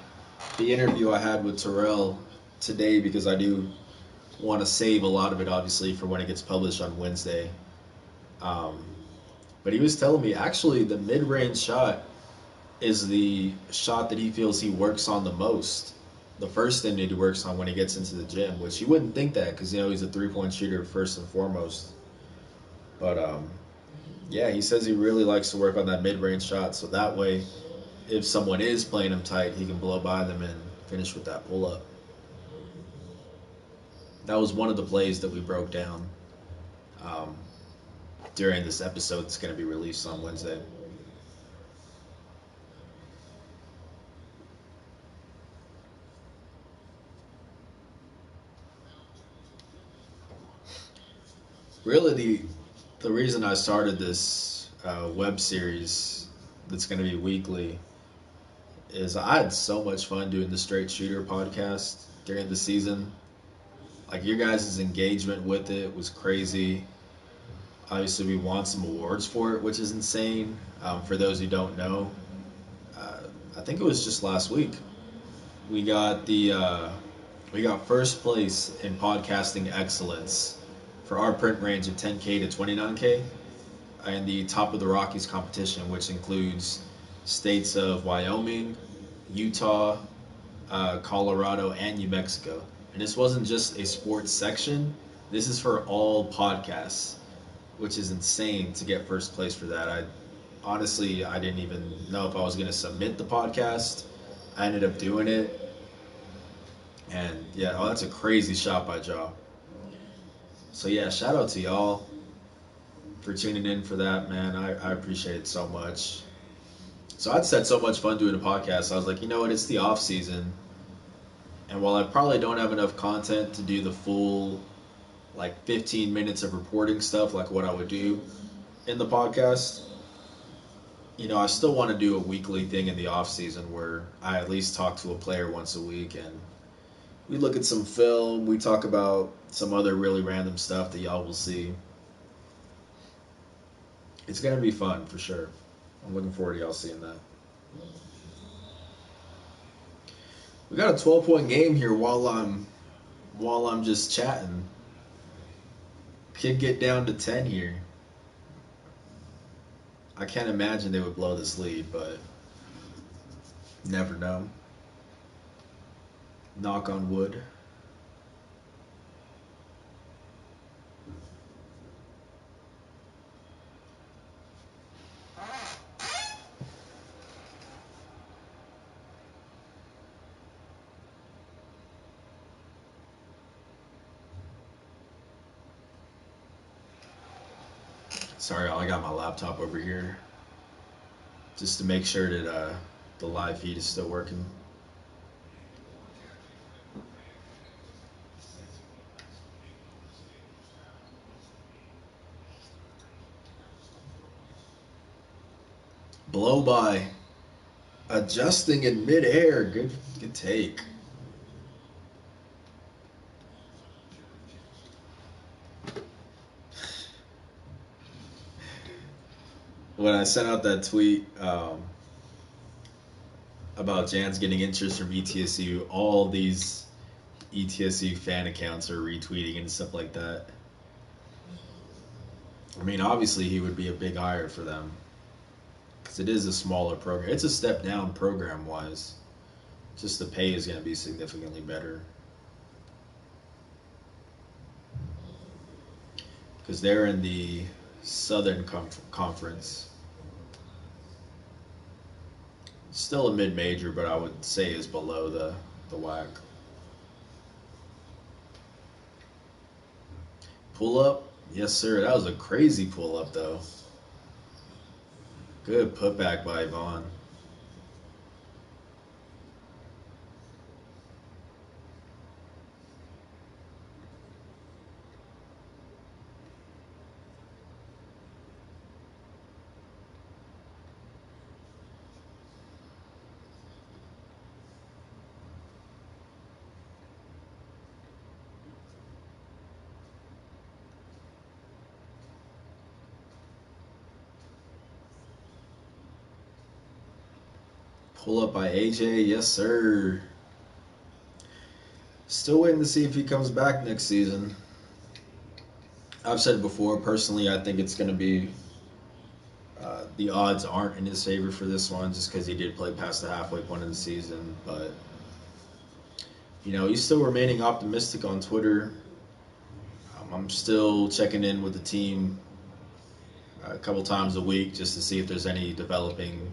the interview I had with Terrell today because I do want to save a lot of it, obviously, for when it gets published on Wednesday. Um, but he was telling me actually the mid range shot is the shot that he feels he works on the most. The first thing that he works on when he gets into the gym, which you wouldn't think that because he's a 3-point shooter first and foremost. But yeah, he says he really likes to work on that mid range shot, so that way, if someone is playing him tight, he can blow by them and finish with that pull up. That was one of the plays that we broke down um, during this episode that's going to be released on Wednesday. Really, the reason I started this web series that's going to be weekly is I had so much fun doing the Straight Shooter podcast during the season. Like your guys' engagement with it was crazy. Obviously, we won some awards for it, which is insane. For those who don't know, uh, I think it was just last week we got we got first place in podcasting excellence for our print range of 10K to 29K and the top of the Rockies competition, which includes states of Wyoming, Utah, Colorado, and New Mexico. And this wasn't just a sports section. This is for all podcasts, which is insane to get first place for that. I didn't even know if I was going to submit the podcast. I ended up doing it. And yeah, that's a crazy shot by Jaw. So yeah, shout out to y'all for tuning in for that, man. I appreciate it so much. So I'd had so much fun doing a podcast. I was like, you know what? It's the off season, and while I probably don't have enough content to do the full like 15 minutes of reporting stuff like what I would do in the podcast, I still want to do a weekly thing in the off season where I at least talk to a player once a week and we look at some film. We talk about some other really random stuff that y'all will see. It's gonna be fun for sure. I'm looking forward to y'all seeing that. We got a 12-point game here while I'm just chatting. Could get down to 10 here. I can't imagine they would blow this lead, but never know. Knock on wood. Sorry, I got my laptop over here just to make sure that the live feed is still working. Blow by. Adjusting in midair. Good take. When I sent out that tweet about Jan's getting interest from ETSU, all these ETSU fan accounts are retweeting and stuff like that. I mean, obviously he would be a big hire for them because it is a smaller program. It's a step down program wise. Just the pay is going to be significantly better because they're in the Southern Conference. Still a mid-major, but I would say is below The whack. Pull up. Yes, sir. That was a crazy pull up, though. Good putback by Vaughn. Pull up by AJ. Yes, sir. Still waiting to see if he comes back next season. I've said it before. Personally, I think it's going to be the odds aren't in his favor for this one, just because he did play past the halfway point of the season. But he's still remaining optimistic on Twitter. I'm still checking in with the team a couple times a week just to see if there's any developing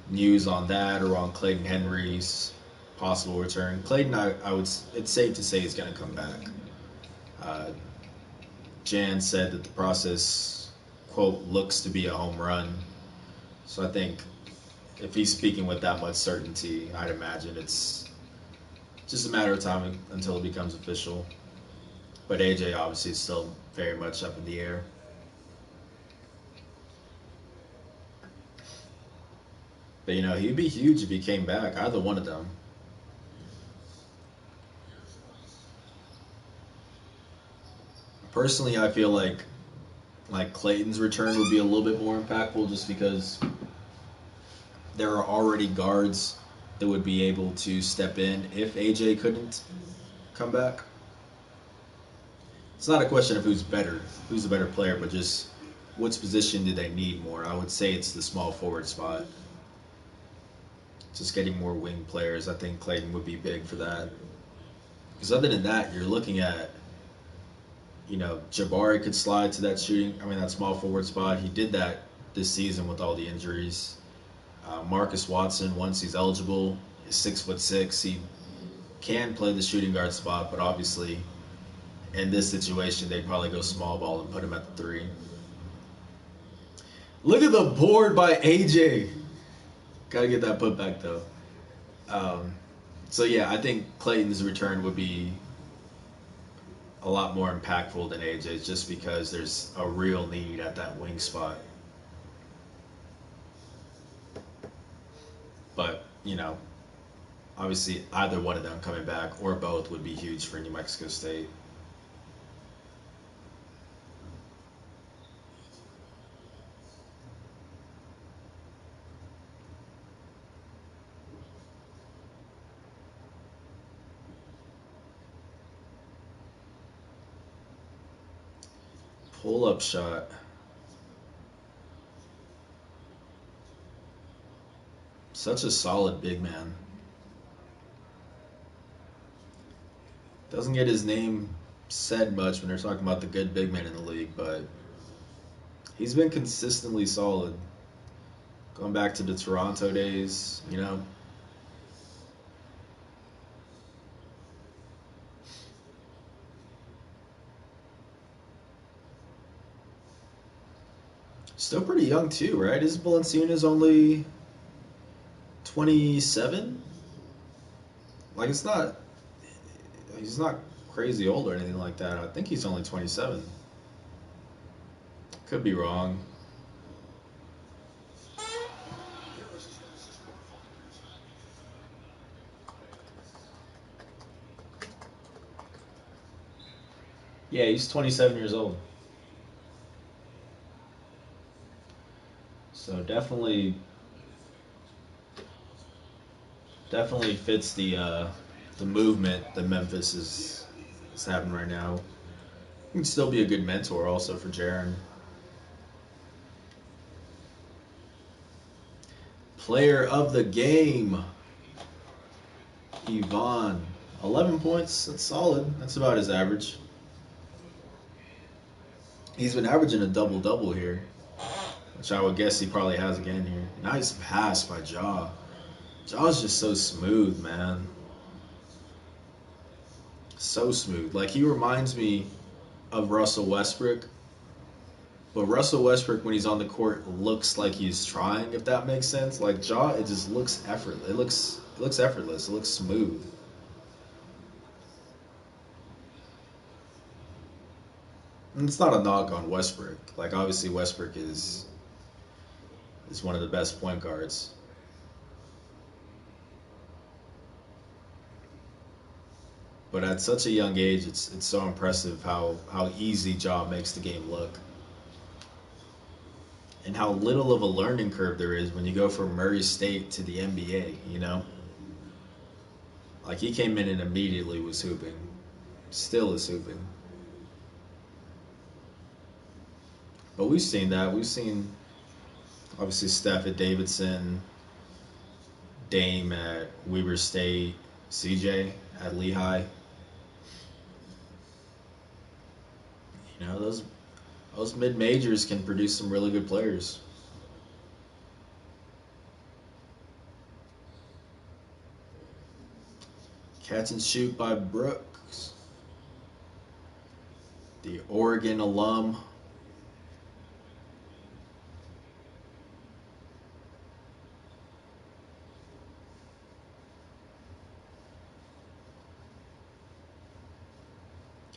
news on that or on Clayton Henry's possible return. Clayton, it's safe to say he's going to come back. Jan said that the process, quote, looks to be a home run. So I think if he's speaking with that much certainty, I'd imagine it's just a matter of time until it becomes official. But AJ obviously is still very much up in the air. But he'd be huge if he came back, either one of them. Personally, I feel like Clayton's return would be a little bit more impactful just because there are already guards that would be able to step in if AJ couldn't come back. It's not a question of who's a better player, but just which position do they need more. I would say it's the small forward spot. Just getting more wing players. I think Clayton would be big for that. Because other than that, you're looking at, Jabari could slide to that that small forward spot. He did that this season with all the injuries. Marcus Watson, once he's eligible, is 6'6". He can play the shooting guard spot, but obviously in this situation, they'd probably go small ball and put him at the 3. Look at the board by AJ. Gotta get that put back though. So yeah, I think Clayton's return would be a lot more impactful than AJ's just because there's a real need at that wing spot. But, obviously either one of them coming back or both would be huge for New Mexico State. Pull-up shot. Such a solid big man. Doesn't get his name said much when they're talking about the good big men in the league, but he's been consistently solid. Going back to the Toronto days, Still pretty young too, right? Isn't Valenciunas only 27? He's not crazy old or anything like that. I think he's only 27. Could be wrong. Yeah, he's 27 years old. So definitely fits the movement that Memphis is having right now. He can still be a good mentor also for Jaren. Player of the game, Yvonne. 11 points, that's solid. That's about his average. He's been averaging a double-double here, which I would guess he probably has again here. Nice pass by Ja. Ja's just so smooth, man. So smooth. Like, he reminds me of Russell Westbrook, but Russell Westbrook, when he's on the court, looks like he's trying, if that makes sense. Like Ja, it just looks effortless. It looks effortless. It looks smooth. And it's not a knock on Westbrook. Like, obviously Westbrook is one of the best point guards. But at such a young age, it's so impressive how easy Ja makes the game look, and how little of a learning curve there is when you go from Murray State to the NBA. Like, he came in and immediately was hooping, still is hooping. But we've seen that. We've seen obviously Steph at Davidson, Dame at Weber State, CJ at Lehigh. Those mid majors can produce some really good players. Catch and shoot by Brooks, the Oregon alum.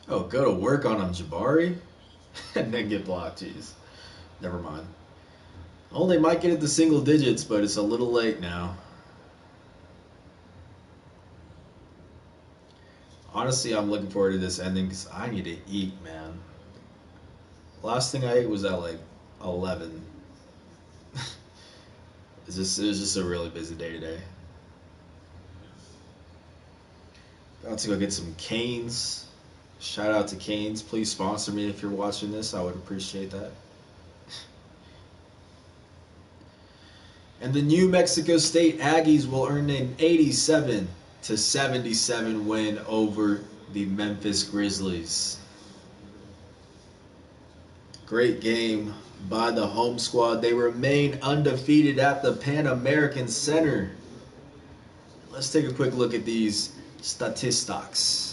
Oh, go to work on him, Jabari, and then get blocked. Jeez, never mind. Oh, they might get it to single digits, but it's a little late now. Honestly, I'm looking forward to this ending because I need to eat, man. Last thing I ate was at like 11. It was just a really busy day today. About to go get some Canes. Shout out to Canes. Please sponsor me if you're watching this. I would appreciate that. And the New Mexico State Aggies will earn an 87-77 win over the Memphis Grizzlies. Great game by the home squad. They remain undefeated at the Pan American Center. Let's take a quick look at these statistics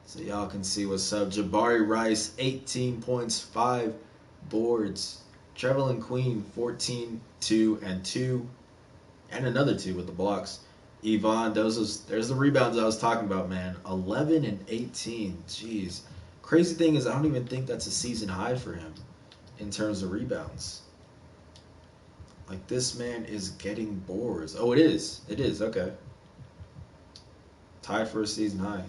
so y'all can see what's up. Jabari Rice, 18 points, 5 boards. Trevelin Queen, 14, 2, and 2. And another 2 with the blocks. Yvonne, there's the rebounds I was talking about, man. 11 and 18. Jeez. Crazy thing is, I don't even think that's a season high for him in terms of rebounds. Like, this man is getting boards. Oh, it is. It is. Okay. Tied for a season high.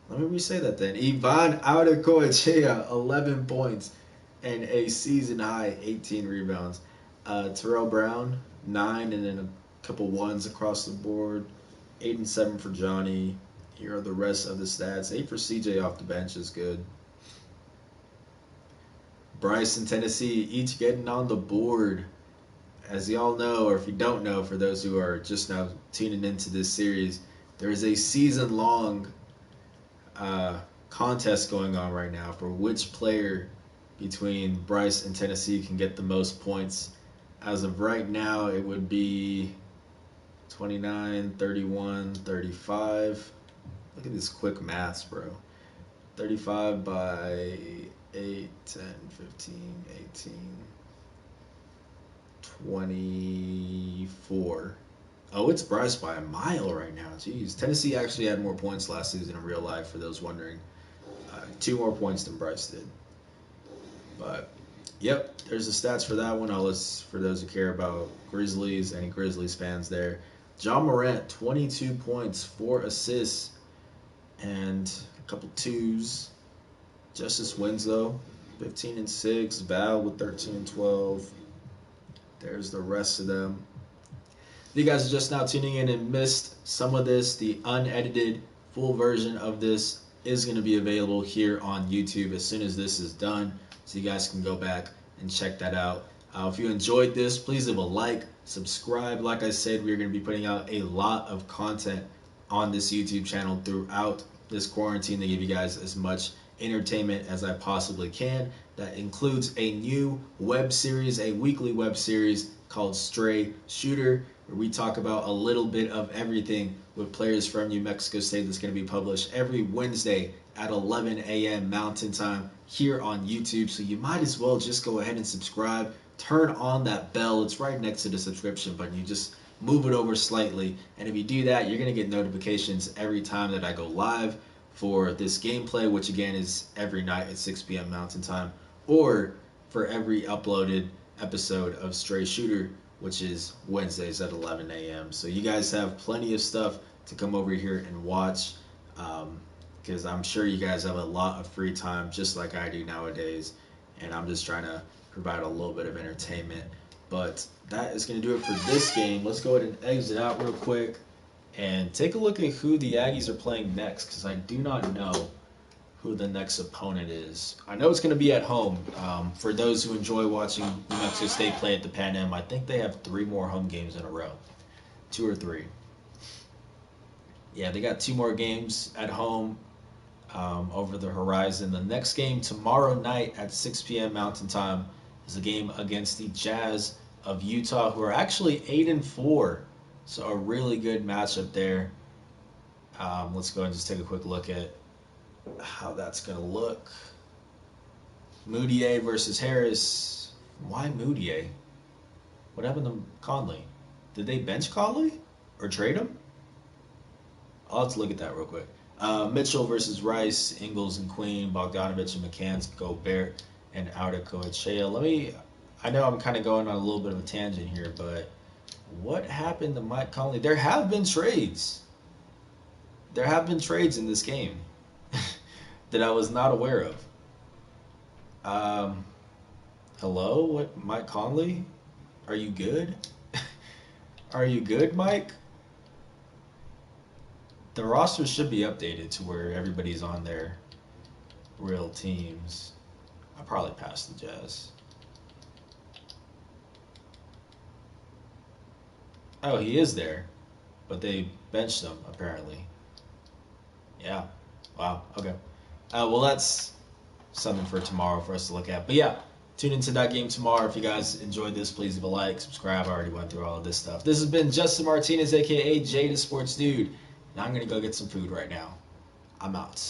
Let me re-say that then. Ivan Adekoyechea, 11 points and a season high 18 rebounds. Terrell Brown, 9, and then a couple ones across the board. 8 and 7 for Johnny. Here are the rest of the stats. 8 for CJ off the bench is good. Bryce and Tennessee each getting on the board. As y'all know, or if you don't know, for those who are just now tuning into this series, there is a season-long contest going on right now for which player between Bryce and Tennessee can get the most points. As of right now, it would be 29, 31, 35. Look at this quick maths, bro. 35 by 8, 10, 15, 18, 24. Oh, it's Bryce by a mile right now. Jeez. Tennessee actually had more points last season in real life, for those wondering. 2 more points than Bryce did. But, yep, there's the stats for that one. For those who care about Grizzlies, any Grizzlies fans there. John Morant, 22 points, 4 assists, and a couple 2s. Justice Winslow, 15 and 6. Val with 13 and 12. There's the rest of them. If you guys are just now tuning in and missed some of this, the unedited full version of this is going to be available here on YouTube as soon as this is done, so you guys can go back and check that out. If you enjoyed this, please leave a like, subscribe. Like I said, we're going to be putting out a lot of content on this YouTube channel throughout this quarantine to give you guys as much entertainment as I possibly can. That includes a new web series, a weekly web series called Stray Shooter. where we talk about a little bit of everything with players from New Mexico State. That's going to be published every Wednesday at 11 a.m. Mountain Time here on YouTube. So you might as well just go ahead and subscribe. Turn on that bell. It's right next to the subscription button. You just move it over slightly. And if you do that, you're going to get notifications every time that I go live for this gameplay, which again is every night at 6 p.m. Mountain Time, or for every uploaded episode of Stray Shooter, which is Wednesdays at 11 a.m. So you guys have plenty of stuff to come over here and watch, because I'm sure you guys have a lot of free time just like I do nowadays, and I'm just trying to provide a little bit of entertainment. But that is going to do it for this game. Let's go ahead and exit out real quick and take a look at who the Aggies are playing next, because I do not know who the next opponent is. I know it's going to be at home. For those who enjoy watching New Mexico State play at the Pan Am, I think they have 3 more home games in a row. 2 or 3. Yeah, they got 2 more games at home over the horizon. The next game tomorrow night at 6 p.m. Mountain Time is a game against the Jazz of Utah, who are actually 8-4. So a really good matchup there. Let's go and just take a quick look at how that's going to look. Moutier versus Harris. Why Moutier? What happened to Conley? Did they bench Conley or trade him? I'll have to look at that real quick. Mitchell versus Rice, Ingles and Queen, Bogdanovich and McCann, Gobert and Auda-Coachea. I know I'm kind of going on a little bit of a tangent here, but what happened to Mike Conley? There have been trades. There have been trades in this game that I was not aware of. Hello? What? Mike Conley? Are you good? Are you good, Mike? The roster should be updated to where everybody's on their real teams. I'll probably pass the Jazz. Oh, he is there. But they benched him, apparently. Yeah. Wow. Okay. Well, that's something for tomorrow for us to look at. But yeah, tune into that game tomorrow. If you guys enjoyed this, please leave a like, subscribe. I already went through all of this stuff. This has been Justin Martinez, a.k.a. Jay the Sports Dude. And I'm going to go get some food right now. I'm out.